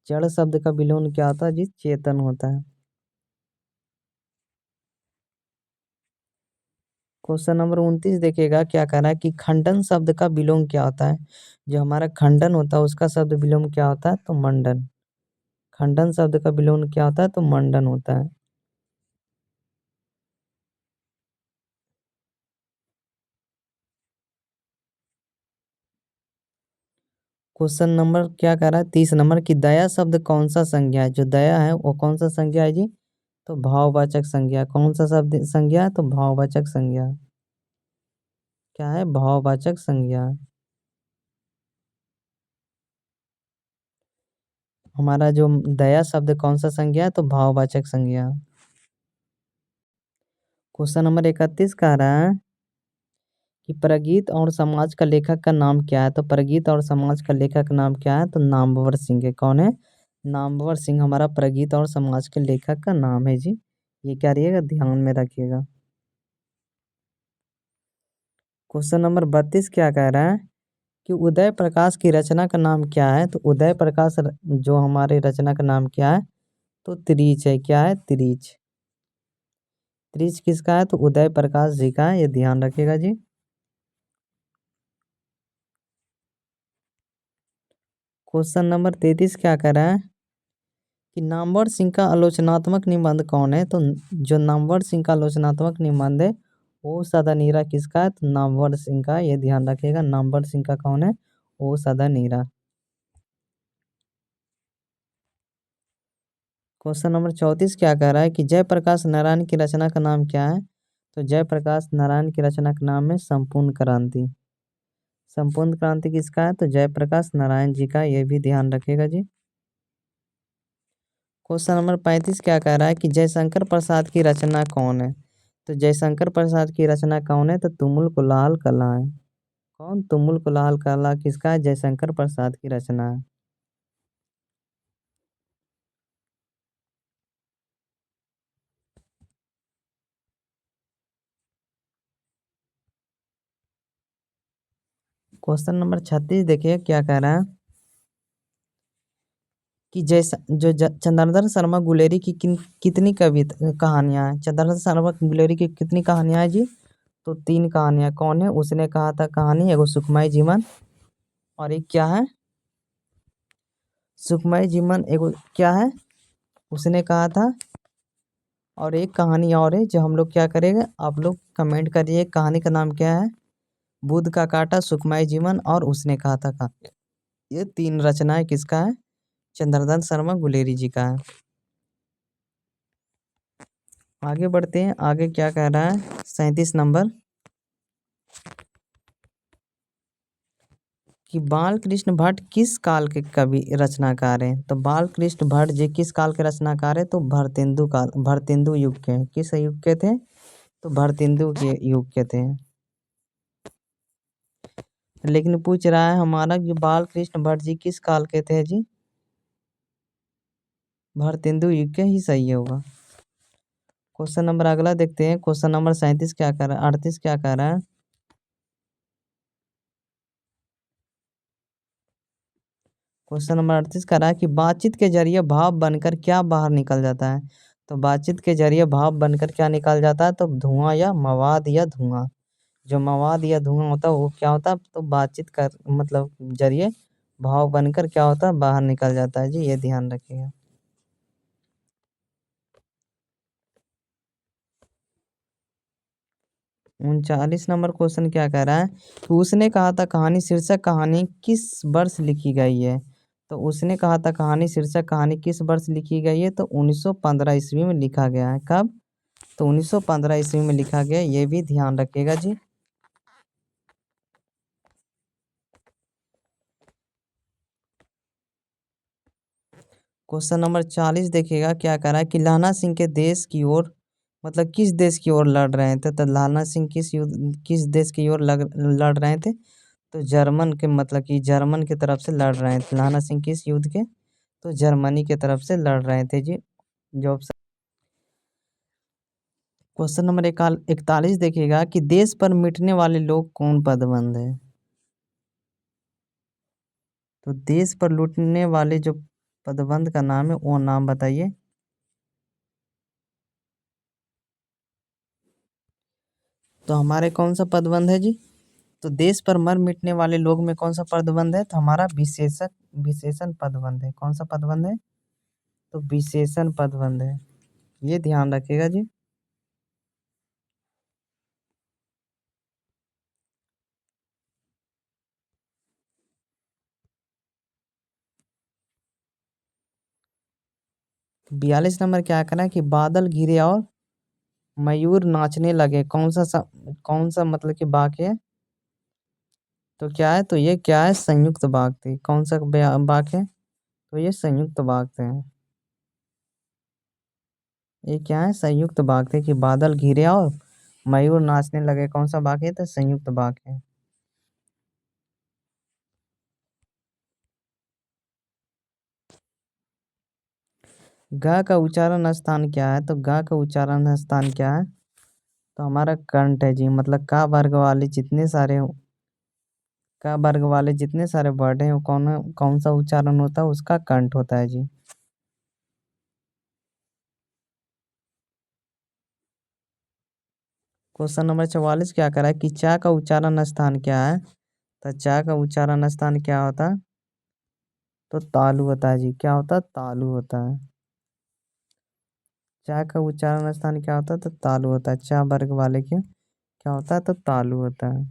जड़ शब्द का विलोम क्या होता है जी, चेतन होता है। क्वेश्चन नंबर 29 देखिएगा क्या कह रहा है कि खंडन शब्द का विलोम क्या होता है। जो हमारा खंडन होता है उसका शब्द विलोम क्या होता है, तो मंडन। खंडन शब्द का विलोम क्या होता है, तो मंडन होता है। क्वेश्चन नंबर क्या कह रहा है, 30 नंबर की दया शब्द कौन सा संज्ञा है। जो दया है वो कौन सा संज्ञा है जी, तो भाववाचक संज्ञा। कौन सा शब्द संज्ञा है, तो भाववाचक संज्ञा। क्या है, भाववाचक संज्ञा। हमारा जो दया शब्द कौन सा संज्ञा है, तो भाववाचक संज्ञा। क्वेश्चन नंबर 31 कह रहा है कि प्रगीत और समाज का लेखक का नाम क्या है। तो प्रगीत और समाज का लेखक का नाम क्या है, तो नामवर सिंह है। कौन है, नामवर सिंह हमारा प्रगीत और समाज के लेखक का नाम है जी। ये क्या रहिएगा, ध्यान में रखिएगा। क्वेश्चन नंबर 32 क्या कह रहा है कि उदय प्रकाश की रचना का नाम क्या है। तो उदय प्रकाश जो हमारे रचना का नाम क्या है, तो त्रिच है। क्या है, त्रिच। त्रिच किसका है, तो उदय प्रकाश जी का है, ये ध्यान रखिएगा जी। क्वेश्चन नंबर 33 क्या कह रहा है कि नामवर सिंह का आलोचनात्मक निबंध कौन है। तो जो नामवर सिंह का आलोचनात्मक निबंध है वो सदा नीरा किसका है, तो नामवर सिंह का, ये ध्यान रखिएगा। नामवर सिंह का कौन है, वो सदा नीरा। क्वेश्चन नंबर 34 क्या कह रहा है कि जयप्रकाश नारायण की रचना का नाम क्या है। तो जयप्रकाश नारायण की रचना का नाम है संपूर्ण क्रांति। संपूर्ण क्रांति किसका है, तो जयप्रकाश नारायण जी का, ये भी ध्यान रखिएगा जी। क्वेश्चन नंबर 35 क्या कह रहा है कि जयशंकर प्रसाद की रचना कौन है। तो जयशंकर प्रसाद की रचना कौन है, तो तुमुल कुलाल कला है। कौन, तुमुल कुलाल कला किसका है, जयशंकर प्रसाद की रचना है। क्वेश्चन नंबर 36 देखिए क्या कह रहा है कि जैसा जो चंद्रधर शर्मा गुलेरी की कितनी कविता कहानियां हैं। चंद्रधर शर्मा गुलेरी की कितनी कहानियां हैं जी, तो 3 कहानियां। कौन है, उसने कहा था कहानी, एगो सुखमय जीवन, और एक क्या है, सुखमय जीवन एगो क्या है, उसने कहा था, और एक कहानी और है जो हम लोग क्या करेंगे, आप लोग कमेंट करिए कहानी का नाम क्या है। बुध का कांटा, सुखमय जीवन और उसने कहा था कहानी, ये 3 रचनाएं किसका है, चंद्रधर शर्मा गुलेरी जी का है। आगे बढ़ते हैं, आगे क्या कह रहा है 37 नंबर कि बाल कृष्ण भट्ट किस काल के कवि रचनाकार हैं। तो बाल कृष्ण भट्ट जी किस काल के रचनाकार है, तो भरतेंदु काल, भरतेंदु युग के हैं। किस युग के थे, तो भरतेंदु के युग के थे। लेकिन पूछ रहा है हमारा कि बाल कृष्ण भट्ट जी किस काल के थे जी, भरतेंदु युग के ही सही होगा। क्वेश्चन नंबर अगला देखते हैं, क्वेश्चन नंबर 37 क्या कर रहा है, 38 क्या कह रहा है। क्वेश्चन नंबर 38 कह रहा है कि बातचीत के जरिए भाव बनकर क्या बाहर निकल जाता है। तो बातचीत के जरिए भाव बनकर क्या निकल जाता है, तो धुआं या मवाद या धुआं। जो मवाद या धुआं होता है वो क्या होता है, तो बातचीत कर मतलब जरिए भाव बनकर क्या होता है, बाहर निकल जाता है जी, ये ध्यान रखिएगा। 39 नंबर क्वेश्चन क्या कह रहा है कि उसने कहा था कहानी शीर्षक कहानी किस वर्ष लिखी गई है। तो उसने कहा था कहानी शीर्षक कहानी किस वर्ष लिखी गई है, तो 1915 ईस्वी में लिखा गया है। कब, तो 1915 ईस्वी में लिखा गया, ये भी ध्यान रखिएगा जी। क्वेश्चन नंबर 40 देखिएगा क्या कह रहा है कि लाना सिंह के देश की ओर मतलब किस देश की ओर लड़ रहे थे। तो लाना सिंह किस देश की ओर लड़ रहे थे। तो जर्मन के मतलब कि जर्मन की तरफ से लड़ रहे थे। लाना सिंह किस युद्ध के। तो जर्मनी की तरफ से लड़ रहे थे जी। जो क्वेश्चन नंबर 41 देखिएगा कि देश पर मिटने वाले लोग कौन पदबंध है। तो देश पर लूटने वाले जो पदबंध का नाम है वो नाम बताइए। तो हमारे कौन सा पदबंध है जी। तो देश पर मर मिटने वाले लोग में कौन सा पदबंध है। तो हमारा विशेषण पदबंध है। कौन सा पदबंध है। तो विशेषण पदबंध है। ये ध्यान रखिएगा जी। तो 42 नंबर क्या करना है कि बादल घिरे और मयूर नाचने लगे। कौन सा मतलब कि वाक्य है। तो क्या है। तो ये क्या है संयुक्त वाक्य। कौन सा वाक्य है। तो ये संयुक्त वाक्य है। ये क्या है संयुक्त वाक्य है कि बादल घिरे और मयूर नाचने लगे। कौन सा वाक्य है। तो संयुक्त वाक्य है। ग का उच्चारण स्थान क्या है। तो ग का उच्चारण स्थान क्या है। तो हमारा कंठ है जी। मतलब का वर्ग वाले जितने सारे वर्ड हैं वो कौन सा उच्चारण होता है। उसका कंठ होता है जी। क्वेश्चन नंबर 44 क्या करा है कि चा का उच्चारण स्थान क्या है। तो चा का उच्चारण स्थान क्या होता है। तो तालु होता है जी। क्या होता है तालु होता है। चा का उच्चारण स्थान क्या होता है। तो तालु होता है। चा वर्ग वाले के क्या होता है। तो तालु होता है।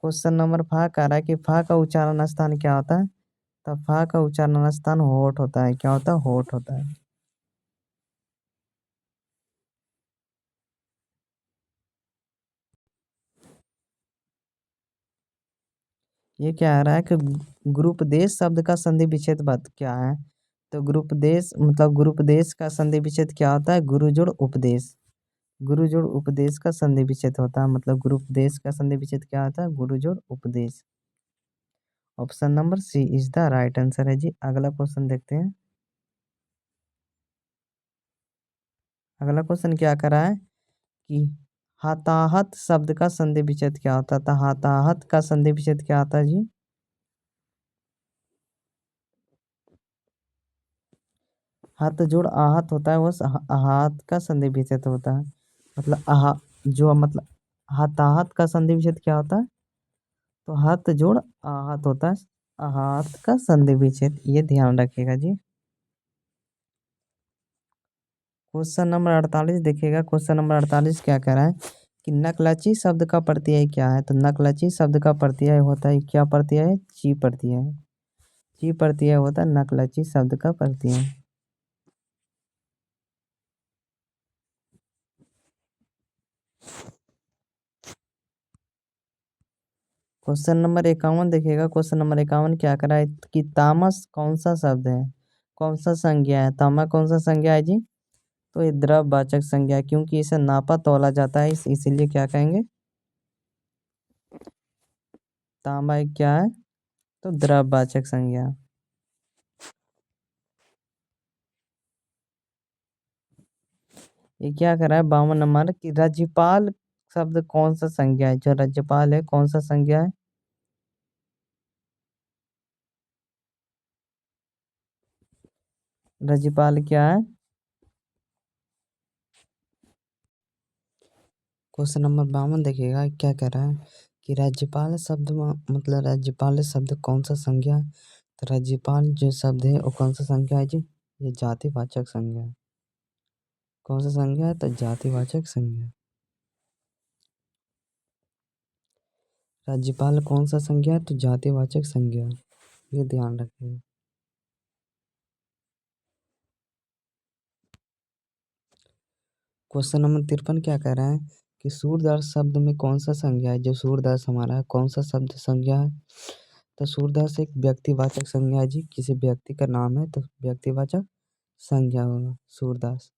क्वेश्चन नंबर 5 कह रहा है कि फा का उच्चारण स्थान क्या होता है। तो फा का उच्चारण स्थान होठ होता है। क्या होता है होठ होता है। ये क्या आ रहा है कि ग्रुप देश शब्द का संधि विच्छेद बात क्या है। तो ग्रुप देश मतलब ग्रुप देश का संधि विच्छेद क्या होता है। गुरु जोड़ उपदेश। गुरु जोड़ उपदेश का संधि विच्छेद होता है। मतलब ग्रुप देश का संधि विच्छेद क्या होता है। गुरु जोड़ उपदेश। Option number C is the right answer है जी। अगला क्वेश्चन देखते हैं। अगला क्वेश्चन क्या कर रहा है कि हताहत शब्द का संधि विच्छेद क्या होता था। हताहत का संधि विच्छेद क्या होता है जी। हत जोड़ आहत होता है वो आहत का संधि विच्छेद होता है। मतलब जो मतलब हताहत का संधि विच्छेद क्या होता है। तो हत जोड़ आहत होता है। आहत का संधि विच्छेद ये ध्यान रखिएगा जी। क्वेश्चन नंबर 48 देखिएगा। क्वेश्चन नंबर 48 क्या कह रहा है कि नकलची शब्द का प्रत्यय क्या है। तो नकलची शब्द का प्रत्यय होता है क्या प्रत्यय है। ची प्रत्यय है। ची प्रत्यय होता है नकलची शब्द का प्रत्यय। क्वेश्चन नंबर 51 देखिएगा। क्वेश्चन नंबर 51 क्या करा है कि तामस कौन सा शब्द है। कौन सा संज्ञा है। तामा कौन सा संज्ञा है जी। तो ये द्रव्यवाचक संज्ञा है, क्योंकि इसे नापा तोला जाता है इसीलिए क्या कहेंगे। तांबा एक क्या है। तो द्रव्यवाचक संज्ञा। ये क्या कर रहा है 52 नंबर कि राज्यपाल शब्द कौन सा संज्ञा है। जो राज्यपाल है कौन सा संज्ञा है। राज्यपाल क्या है। क्वेश्चन नंबर 52 देखिएगा क्या कह रहा है कि राज्यपाल शब्द मतलब राज्यपाल शब्द कौन सा संज्ञा है। तो राज्यपाल जो शब्द है वो कौन सा संज्ञा है जी। ये जातिवाचक संज्ञा है। कौन सा संज्ञा है। तो जातिवाचक संज्ञा। राज्यपाल कौन सा संज्ञा है। तो जातिवाचक संज्ञा। ये ध्यान रखिए। क्वेश्चन नंबर 53 क्या कह रहा है कि सूरदास शब्द में कौन सा संज्ञा है। जो सूरदास हमारा है कौन सा शब्द संज्ञा है। तो सूरदास एक व्यक्तिवाचक संज्ञा है जी, किसी व्यक्ति का नाम है तो व्यक्तिवाचक संज्ञा होगा सूरदास।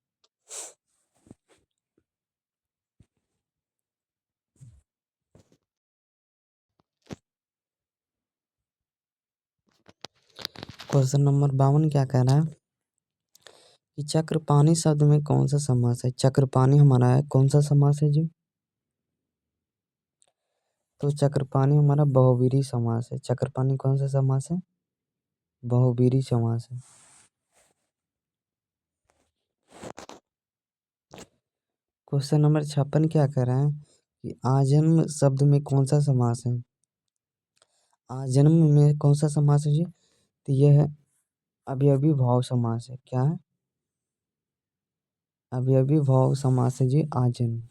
क्वेश्चन नंबर 52 क्या कह रहा है कि चक्रपाणी शब्द में कौन सा समास है। चक्रपाणी हमारा है कौन सा समास है जी, तो चक्रपाणी हमारा बहुवीरी समास है। चक्रपाणी कौन सा समास है, बहुवीरी समास है। क्वेश्चन नंबर 56 क्या कह रहा है कि आजन्म शब्द में कौन सा समास है। आजन्म में कौन सा समास है जी, तो यह है अवयवी भाव समास है। क्या है, अवयवी भाव समास है जी आजन्म।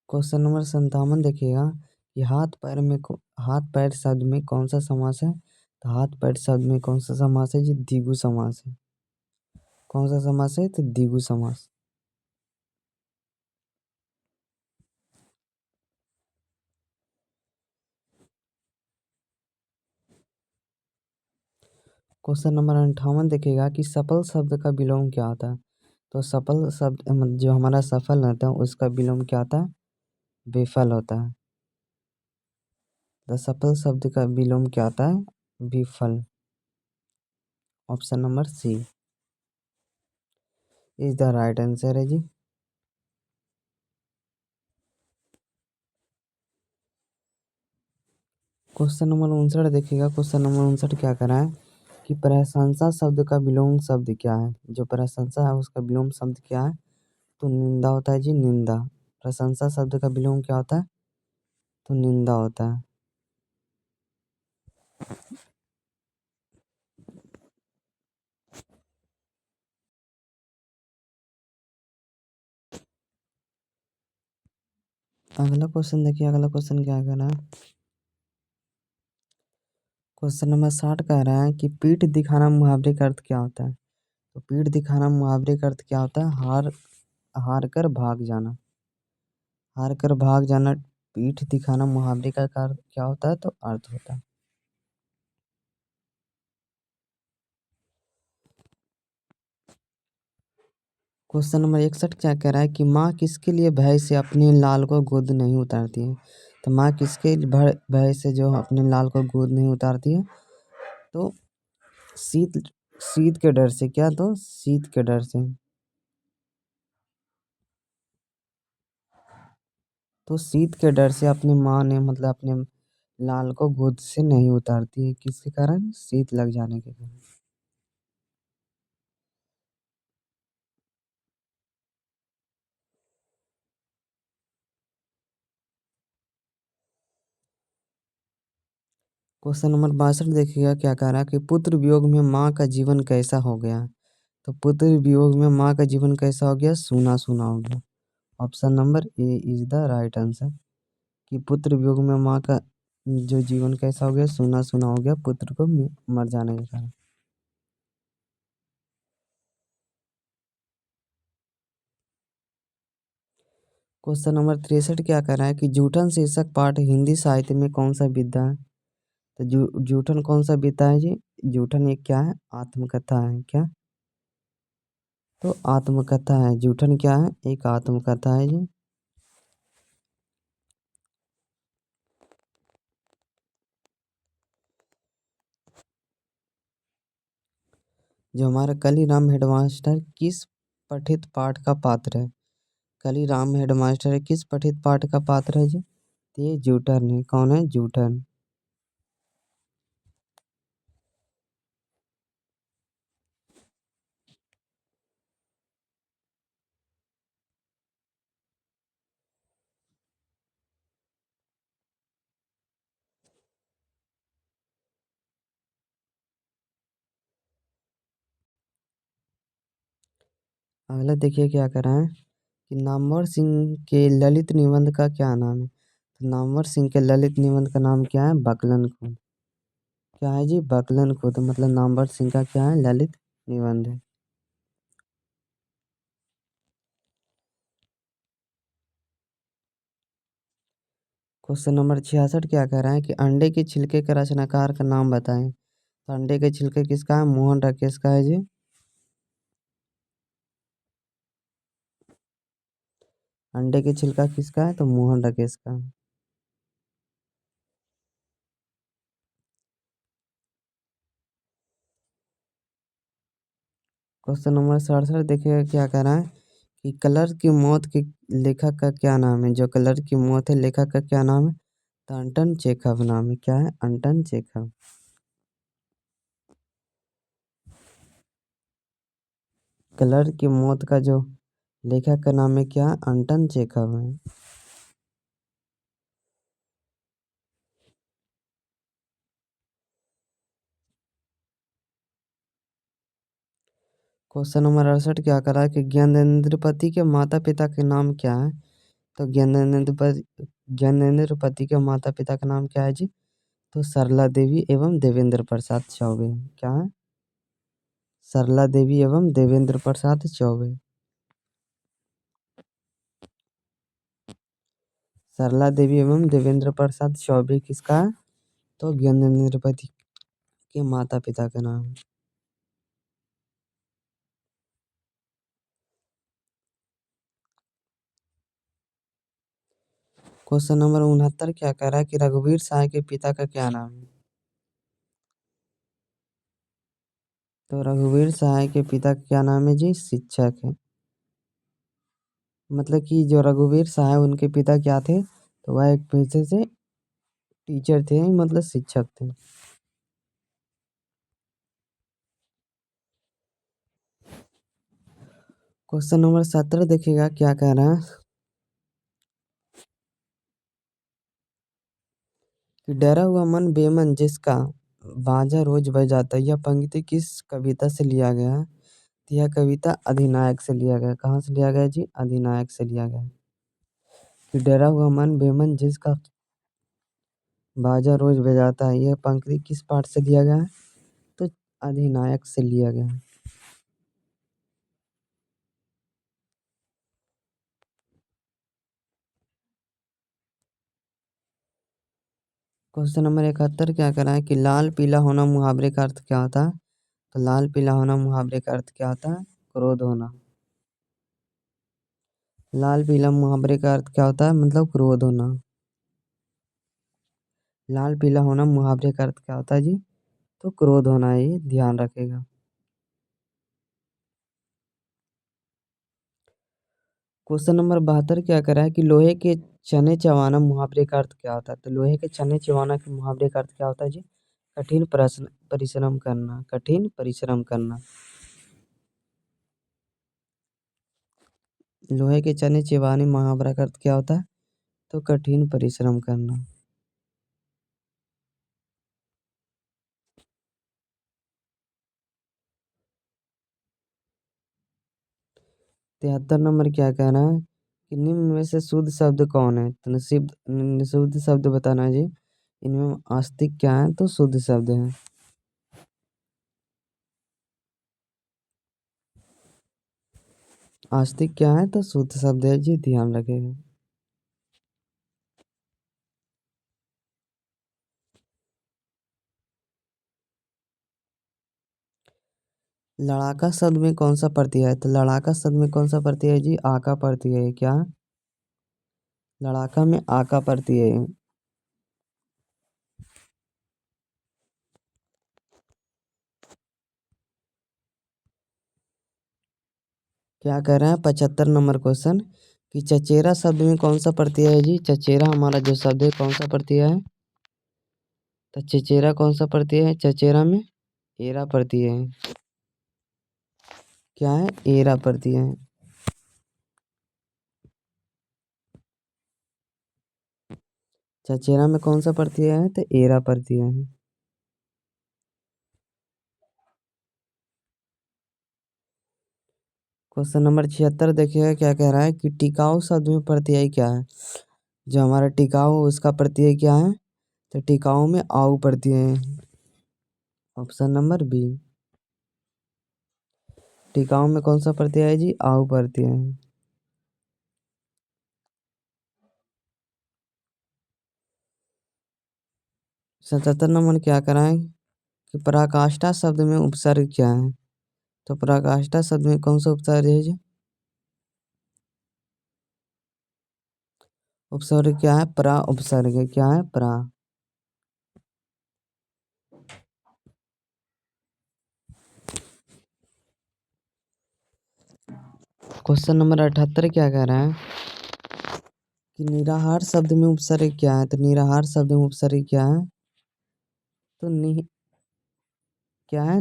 क्वेश्चन नंबर 57 देखिएगा कि हाथ पैर शब्द में कौन सा समास है। तो हाथ पैर शब्द में कौन सा समास है जी, द्विगु समास है। कौन सा समास है, तो द्विगु समास। क्वेश्चन नंबर 58 देखिएगा कि सफल शब्द का विलोम क्या होता है। तो सफल शब्द जो हमारा सफल होता है उसका विलोम क्या होता है, विफल होता है। तो सफल शब्द का विलोम क्या होता है, विफल। Option number C is the right answer है जी। क्वेश्चन नंबर 59 देखिएगा। क्वेश्चन नंबर 59 क्या कर रहा है कि प्रशंसा शब्द का विलोम शब्द क्या है। जो प्रशंसा है उसका विलोम शब्द क्या है, तो निंदा होता है जी, निंदा। प्रशंसा शब्द का विलोम क्या होता है, तो निंदा होता है। अगला क्वेश्चन देखिए, अगला क्वेश्चन क्या कह रहा है। क्वेश्चन नंबर 60 कह रहा है कि पीठ दिखाना मुहावरे का अर्थ क्या होता है। तो पीठ दिखाना मुहावरे का अर्थ क्या होता है, हार कर भाग जाना। हार कर भाग जाना पीठ दिखाना मुहावरे का अर्थ क्या होता है, तो अर्थ होता है। क्वेश्चन नंबर 61 क्या कह रहा है कि माँ किसके लिए भय से अपने लाल को गोद नहीं उतारती है। तो माँ किसके भय से जो अपने लाल को गोद नहीं उतारती है, तो शीत शीत के डर से। क्या, तो शीत के डर से। तो शीत के डर से अपनी माँ ने मतलब अपने लाल को गोद से नहीं उतारती है, किसके कारण, शीत लग जाने के कारण। क्वेश्चन नंबर 62 देखिएगा क्या कह रहा है कि पुत्र वियोग में माँ का जीवन कैसा हो गया। तो पुत्र वियोग में माँ का जीवन कैसा हो गया, सूना सूना हो गया। Option number A is the right answer कि पुत्र वियोग में माँ का जो जीवन कैसा हो गया, सूना सूना हो गया, पुत्र को मर जाने के कारण। क्वेश्चन नंबर 63 क्या कह रहा है कि जूठन शीर्षक पाठ हिंदी साहित्य में कौन सा विधा है। तो जूठन कौन सा विधा है जी, जूठन एक क्या है, आत्मकथा है। क्या, तो आत्मकथा है। जूठन क्या है, एक आत्मकथा है जी। जो हमारा कलीराम हेडमास्टर किस पठित पाठ का पात्र है। कलीराम हेडमास्टर किस पठित पाठ का पात्र है जी, तो ये जूठन है। कौन है, जूठन। अगला देखिए क्या कर रहा है कि नामवर सिंह के ललित निबंध का क्या नाम है। तो नामवर सिंह के ललित निबंध का नाम क्या है, बकलन खुद। क्या है जी, बकलन खुद, मतलब नामवर सिंह का क्या है, ललित निबंध है। क्वेश्चन नंबर 66 क्या कह रहा है कि अंडे के छिलके के रचनाकार का नाम बताएं। तो अंडे के छिलके किसका है? मोहन राकेश का है जी। अंडे के छिलका किसका है? तो मोहन राकेश का। क्वेश्चन नंबर 67 देखिएगा क्या कह रहा है कि कलर की मौत के लेखक का क्या नाम है। जो कलर की मौत है लेखक का क्या नाम है? तो अंटन चेखव नाम है। क्या है? अंटन चेखव। कलर की मौत का जो लेखक का नाम है क्या? अंटन चेखव है। क्वेश्चन नंबर 68 क्या कर रहा है कि ज्ञानेंद्रपति के माता पिता के नाम क्या है। तो ज्ञानेंद्रपति के माता पिता का नाम क्या है जी? तो सरला देवी एवं देवेंद्र प्रसाद चौबे। क्या है? सरला देवी एवं देवेंद्र प्रसाद चौबे। सरला देवी एवं देवेंद्र प्रसाद चौबे किसका है? तो ज्ञानेंद्रपति के माता पिता का नाम है। क्वेश्चन नंबर 69 क्या कह रहा है कि रघुवीर साय के पिता का क्या नाम है। तो रघुवीर सहाय के पिता का क्या नाम है जी? शिक्षक है। मतलब कि जो रघुवीर सहाय उनके पिता क्या थे? तो वह एक पेशे से टीचर थे, मतलब शिक्षक थे। क्वेश्चन नंबर 17 देखिएगा क्या कह रहा है कि डरा हुआ मन बेमन जिसका बाजा रोज बजाता। यह पंक्ति किस कविता से लिया गया है? तो यह कविता अधिनायक से लिया गया। कहाँ से लिया गया जी? अधिनायक से लिया गया। कि डरा हुआ मन बेमन जिसका बाजा रोज बजाता है, यह पंक्ति किस पाठ से लिया गया है? तो अधिनायक से लिया गया। क्वेश्चन नंबर 71 क्या करा है कि लाल पीला होना मुहावरे का अर्थ क्या होता है। तो लाल पीला होना मुहावरे का अर्थ क्या होता है? क्रोध होना। लाल पीला मुहावरे का अर्थ क्या होता है? मतलब क्रोध होना। लाल पीला होना मुहावरे का अर्थ क्या होता है जी? तो क्रोध होना, ये ध्यान रखेगा। क्वेश्चन नंबर 72 क्या करा है कि लोहे के चने चबाना मुहावरे का अर्थ क्या होता है। तो लोहे के चने चबाना के मुहावरे का अर्थ क्या होता है जी? कठिन परिश्रम करना, कठिन परिश्रम करना। लोहे के चने चिबाने मुहावरा का अर्थ क्या होता है? तो कठिन परिश्रम करना। 73 नंबर क्या कहना है कि निम्न में से शुद्ध शब्द कौन है। तो शुद्ध शब्द बताना है जी। इनमें आस्तिक क्या है? तो शुद्ध शब्द है। आस्तिक क्या है? तो शुद्ध शब्द है जी, ध्यान रखेगा। लड़ाका शब्द में कौन सा प्रत्यय है। तो लड़ाका शब्द में कौन सा प्रत्यय है जी? आका प्रत्यय है। क्या? लड़ाका में आका प्रत्यय है। क्या कह रहे हैं 75 नंबर क्वेश्चन कि चचेरा शब्द में कौन सा प्रत्यय है जी? चचेरा हमारा जो शब्द है कौन सा प्रत्यय है? तो चचेरा कौन सा प्रत्यय है? चचेरा में एरा प्रत्यय है। क्या है? एरा प्रत्यय है। चचेरा में कौन सा प्रत्यय है? तो एरा प्रत्यय है। क्वेश्चन नंबर 76 देखिएगा क्या कह रहा है कि टिकाऊ शब्द में प्रत्यय क्या है। जो हमारा टिकाऊ है उसका प्रत्यय क्या है? तो टिकाऊ में आऊ प्रत्यय है। Option number B. टिकाऊ में कौन सा प्रत्यय है जी? आऊ प्रत्यय है। 77 नंबर क्या कराएं कि पराकाष्ठा शब्द में उपसर्ग क्या है। तो पराकाष्ठा शब्द में कौन सा उपसर्ग है जी? उपसर्ग क्या है? परा उपसर्ग है। क्या है? परा। क्वेश्चन नंबर 78 क्या कह रहा है कि निराहार शब्द में उपसर्ग क्या है। तो निराहार शब्द में उपसर्ग क्या है? तो नि क्या है?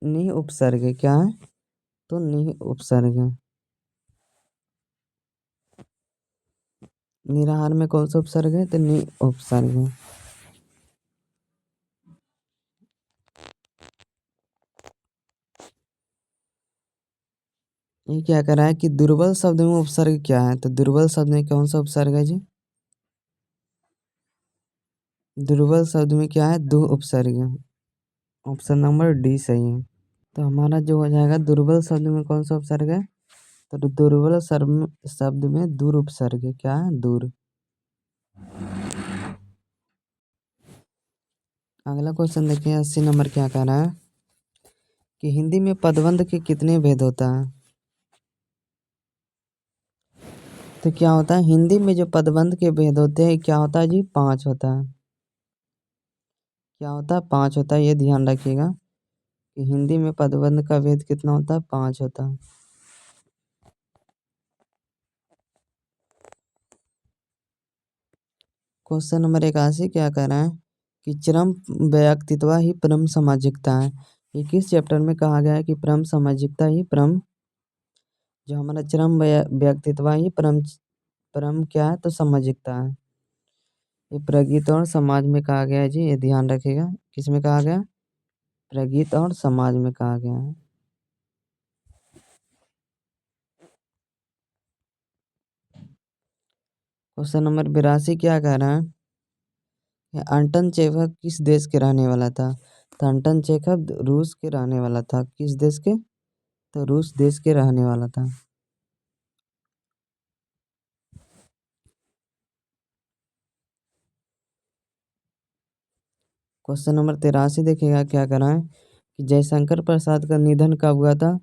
नि उपसर्ग है। क्या है? तो नि उपसर्ग है। निराहार में कौन सा उपसर्ग है? तो नि उपसर्ग है। ये क्या कह रहा है कि दुर्बल शब्द में उपसर्ग क्या है। तो दुर्बल शब्द में कौन सा उपसर्ग है जी? दुर्बल शब्द में क्या है? दो उपसर्ग है। ऑप्शन नंबर डी सही है। तो हमारा जो हो जाएगा दुर्बल शब्द में कौन सा उपसर्ग है। तो दुर्बल शब्द में दूर उपसर्ग है। क्या है? दूर। अगला क्वेश्चन देखिए 80 नंबर क्या कह रहा है कि हिंदी में पदबंध के कितने भेद होता है। तो क्या होता है हिंदी में जो पदबंध के भेद होते हैं क्या होता है जी? 5 होता है। क्या होता है? 5 होता है। ये ध्यान रखिएगा कि हिंदी में पदबंध का भेद कितना होता है? 5 होता है। क्वेश्चन नंबर 81 क्या कह रहा है कि चरम वैयक्तिकता ही परम सामाजिकता है। ये किस चैप्टर में कहा गया है कि परम सामाजिकता ही परम जो हमारा चरम व्यक्तित्व ही परम परम क्या है? तो सामाजिकता है। ये प्रगीत और समाज में कहा गया है जी। ये ध्यान रखिएगा। किस में कहा गया? प्रगीत और समाज में कहा गया है। क्वेश्चन नंबर 82 क्या कह रहा है कि अंटन चेखव किस देश के रहने वाला था। तो अंटन चेखव रूस के रहने वाला था। किस देश के? तो रूस देश के रहने वाला था। क्वेश्चन नंबर 83 देखिएगा क्या कह रहा है कि जयशंकर प्रसाद का निधन कब हुआ था।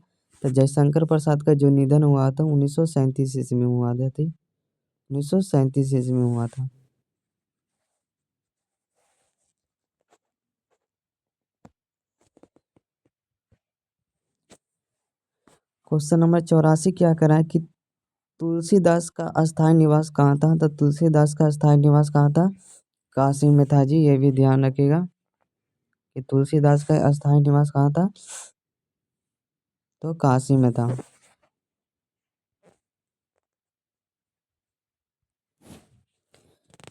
तो जयशंकर प्रसाद का जो निधन हुआ था 1937 ईस्वी में हुआ था। 1937 ईस्वी में हुआ था। क्वेश्चन नंबर 84 क्या कह रहा है कि तुलसीदास का अस्थायी निवास कहाँ था। तो तुलसीदास का अस्थायी निवास कहाँ था? काशी में था जी। ये भी ध्यान रखिएगा कि तुलसीदास का अस्थायी निवास कहाँ था। तो काशी में था।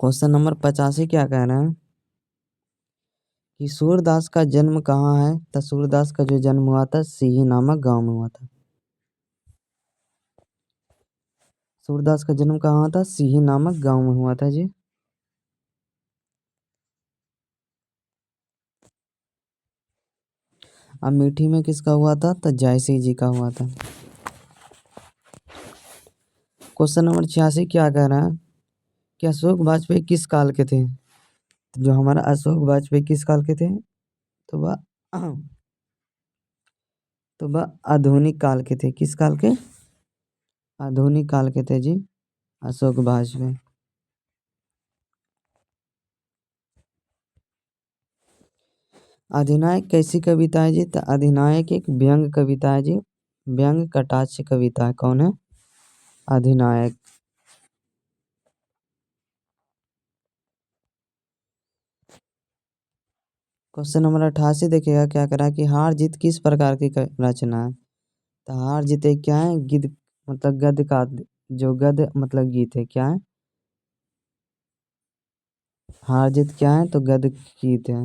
क्वेश्चन नंबर 85 क्या कह रहे हैं कि सूरदास का जन्म कहाँ है। तो सूरदास का जो जन्म हुआ था सीही नामक गांव में हुआ था। सूरदास का जन्म कहाँ हुआ था? सीही नामक गांव में हुआ था जी। अब मीठी में किसका हुआ था? तो जयसिंह जी का हुआ था। क्वेश्चन नंबर 86 क्या कह रहा है कि अशोक वाजपेयी किस काल के थे। जो हमारा अशोक वाजपेयी किस काल के थे? तो वह आधुनिक काल के थे। किस काल के? आधुनिक काल के थे जी अशोक वाजपेयी। अधिनायक कैसी कविता है जी? तो अधिनायक एक व्यंग कविता है जी। व्यंग कटाक्ष कविता है। कौन है? अधिनायक। क्वेश्चन नंबर 88 देखिएगा क्या करा कि हार जीत किस प्रकार की रचना है। तो हार जीत एक क्या है? गिद्ध मतलब गद्य का जो गद्य मतलब गीत है। क्या है? हार जीत क्या है? तो गद्य गीत है।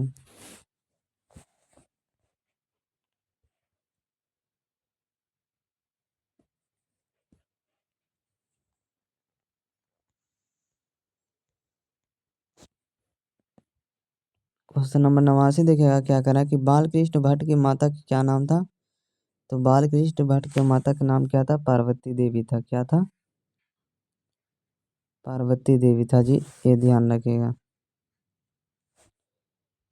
क्वेश्चन नंबर 89 देखिएगा क्या करा कि बाल कृष्ण भट्ट की माता का क्या नाम था। तो बाल कृष्ण भट्ट की माता का नाम क्या था? पार्वती देवी था। क्या था? पार्वती देवी था जी, ये ध्यान रखिएगा।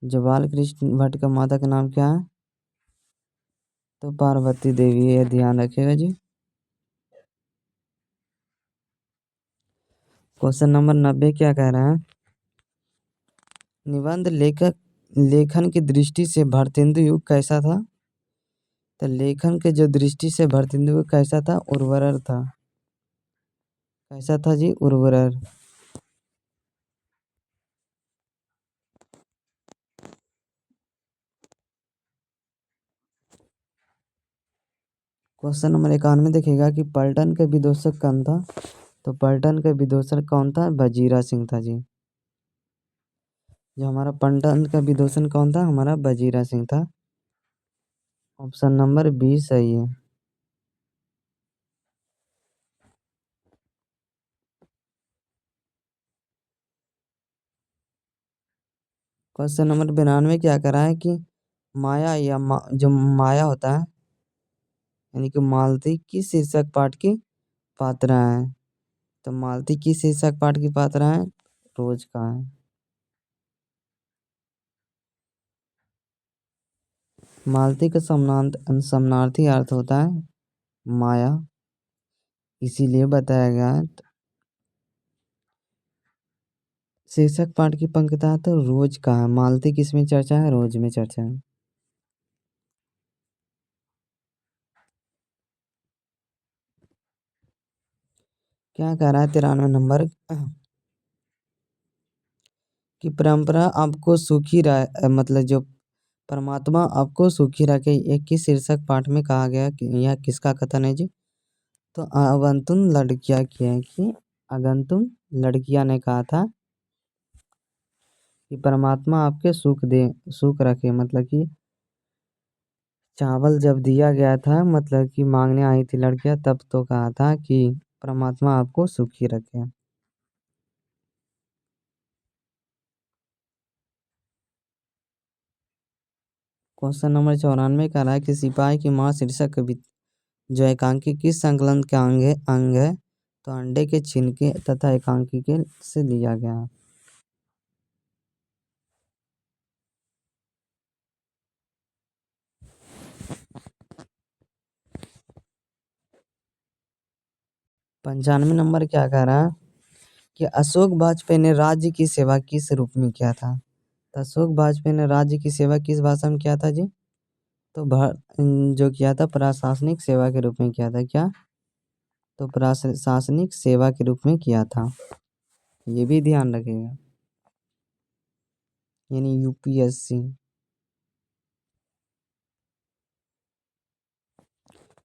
जवाल कृष्ण भट्ट का माता का नाम क्या है? तो पार्वती देवी, ये ध्यान रखिएगा जी। क्वेश्चन नंबर 90 क्या कह रहा है? निबंध लेखक लेखन की दृष्टि से भारतेंदु युग कैसा था? तो लेखन के जो दृष्टि से भारतेंदु युग कैसा था? उर्वरर था। कैसा था जी? उर्वरर। क्वेश्चन नंबर 91 देखिएगा कि पलटन के विदूषक कौन था? तो पलटन के विदूषक कौन था? वजीरा सिंह था जी। जो हमारा पलटन का विदूषक कौन था? हमारा वजीरा सिंह था। ऑप्शन नंबर 20 सही है। क्वेश्चन नंबर 92 क्या करा है कि माया या जो माया होता है यानी कि मालती किस शीर्षक पाठ की पात्रा है? तो मालती किस शीर्षक पाठ की पात्रा है? रोज का है। मालती का समानार्थी अर्थ होता है माया, इसीलिए बताया गया है। शीर्षक पाठ की पंक्तिता है तो रोज का है। मालती किस में चर्चा है? रोज में चर्चा है। क्या कह रहा है 93 नंबर कि परंपरा आपको सुखी रहे, मतलब जो परमात्मा आपको सुखी रखे, ये किस शीर्षक पाठ में कहा गया कि यह किसका कथन है जी? तो अगंतुक लड़कियां की है कि अगंतुक लड़कियां ने कहा था कि परमात्मा आपके सुख दे, सुख रखे, मतलब कि चावल जब दिया गया था, मतलब कि मांगने आई थी लड़कियां, तब तो कहा था कि परमात्मा आपको सुखी रखे। क्वेश्चन नंबर 94 कह रहा है कि सिपाही की मां शीर्षक जो एकांकी किस संकलन का अंग है? तो अंडे के छिलके तथा एकांकी के से लिया गया है। पंचानवे नंबर क्या कह रहा है कि अशोक वाजपेयी ने राज्य की सेवा किस रूप में किया था? तो अशोक वाजपेयी ने राज्य की सेवा किस भाषा में किया था जी? तो जो किया था प्रशासनिक सेवा के रूप में किया था। क्या? तो प्रशासनिक सेवा के रूप में किया था। ये भी ध्यान रखिएगा, यानी यूपीएससी।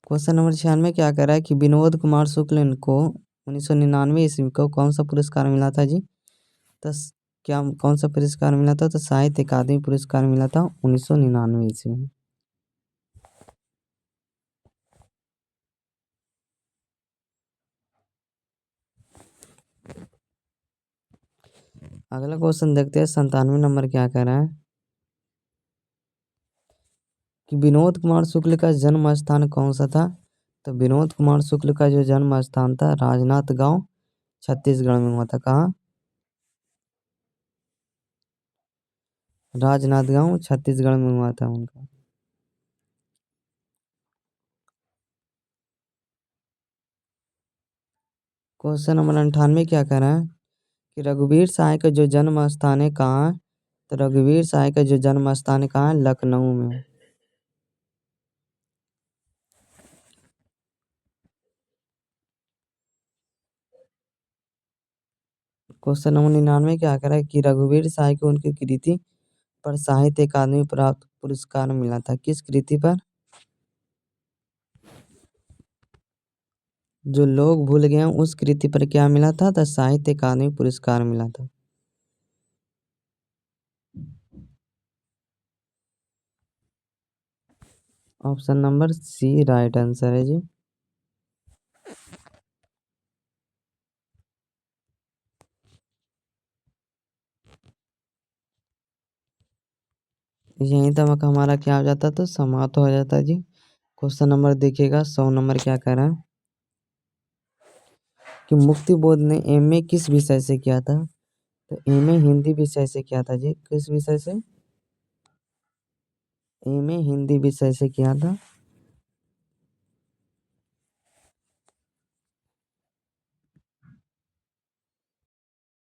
क्वेश्चन नंबर 96 क्या कह रहा है कि विनोद कुमार शुक्ल को 1999 ईस्वी को कौन सा पुरस्कार मिला था जी? तो क्या कौन सा पुरस्कार मिला था? तो साहित्य अकादमी पुरस्कार मिला था 1999 ईस्वी में। अगला क्वेश्चन देखते हैं 97 नंबर क्या कह रहा है कि विनोद कुमार शुक्ल का जन्म स्थान कौन सा था? तो विनोद कुमार शुक्ल का जो जन्म स्थान था राजनाथ गांव छत्तीसगढ़ में हुआ था। कहाँ? राजनांदगांव छत्तीसगढ़ में हुआ था उनका। क्वेश्चन नंबर 98 क्या कह रहा है कि रघुवीर सहाय का जो जन्म स्थान है कहाँ है? तो रघुवीर सहाय का जो जन्म स्थान है कहाँ है? लखनऊ में। क्वेश्चन नंबर 99 क्या कह रहा है कि रघुवीर सहाय को उनकी कृति पर साहित्य अकादमी प्राप्त पुरस्कार मिला था। किस कृति पर? जो लोग भूल गए हैं उस कृति पर क्या मिला था? तो साहित्य अकादमी पुरस्कार मिला था। Option number C right answer है जी। यहीं तक हमारा क्या हो जाता तो समाप्त हो जाता जी। क्वेश्चन नंबर देखिएगा 100 नंबर क्या कह रहा है कि मुक्ति बोध ने एमए किस विषय से किया था? तो एमए हिंदी विषय से किया था जी। किस विषय से? एमए हिंदी विषय से किया था।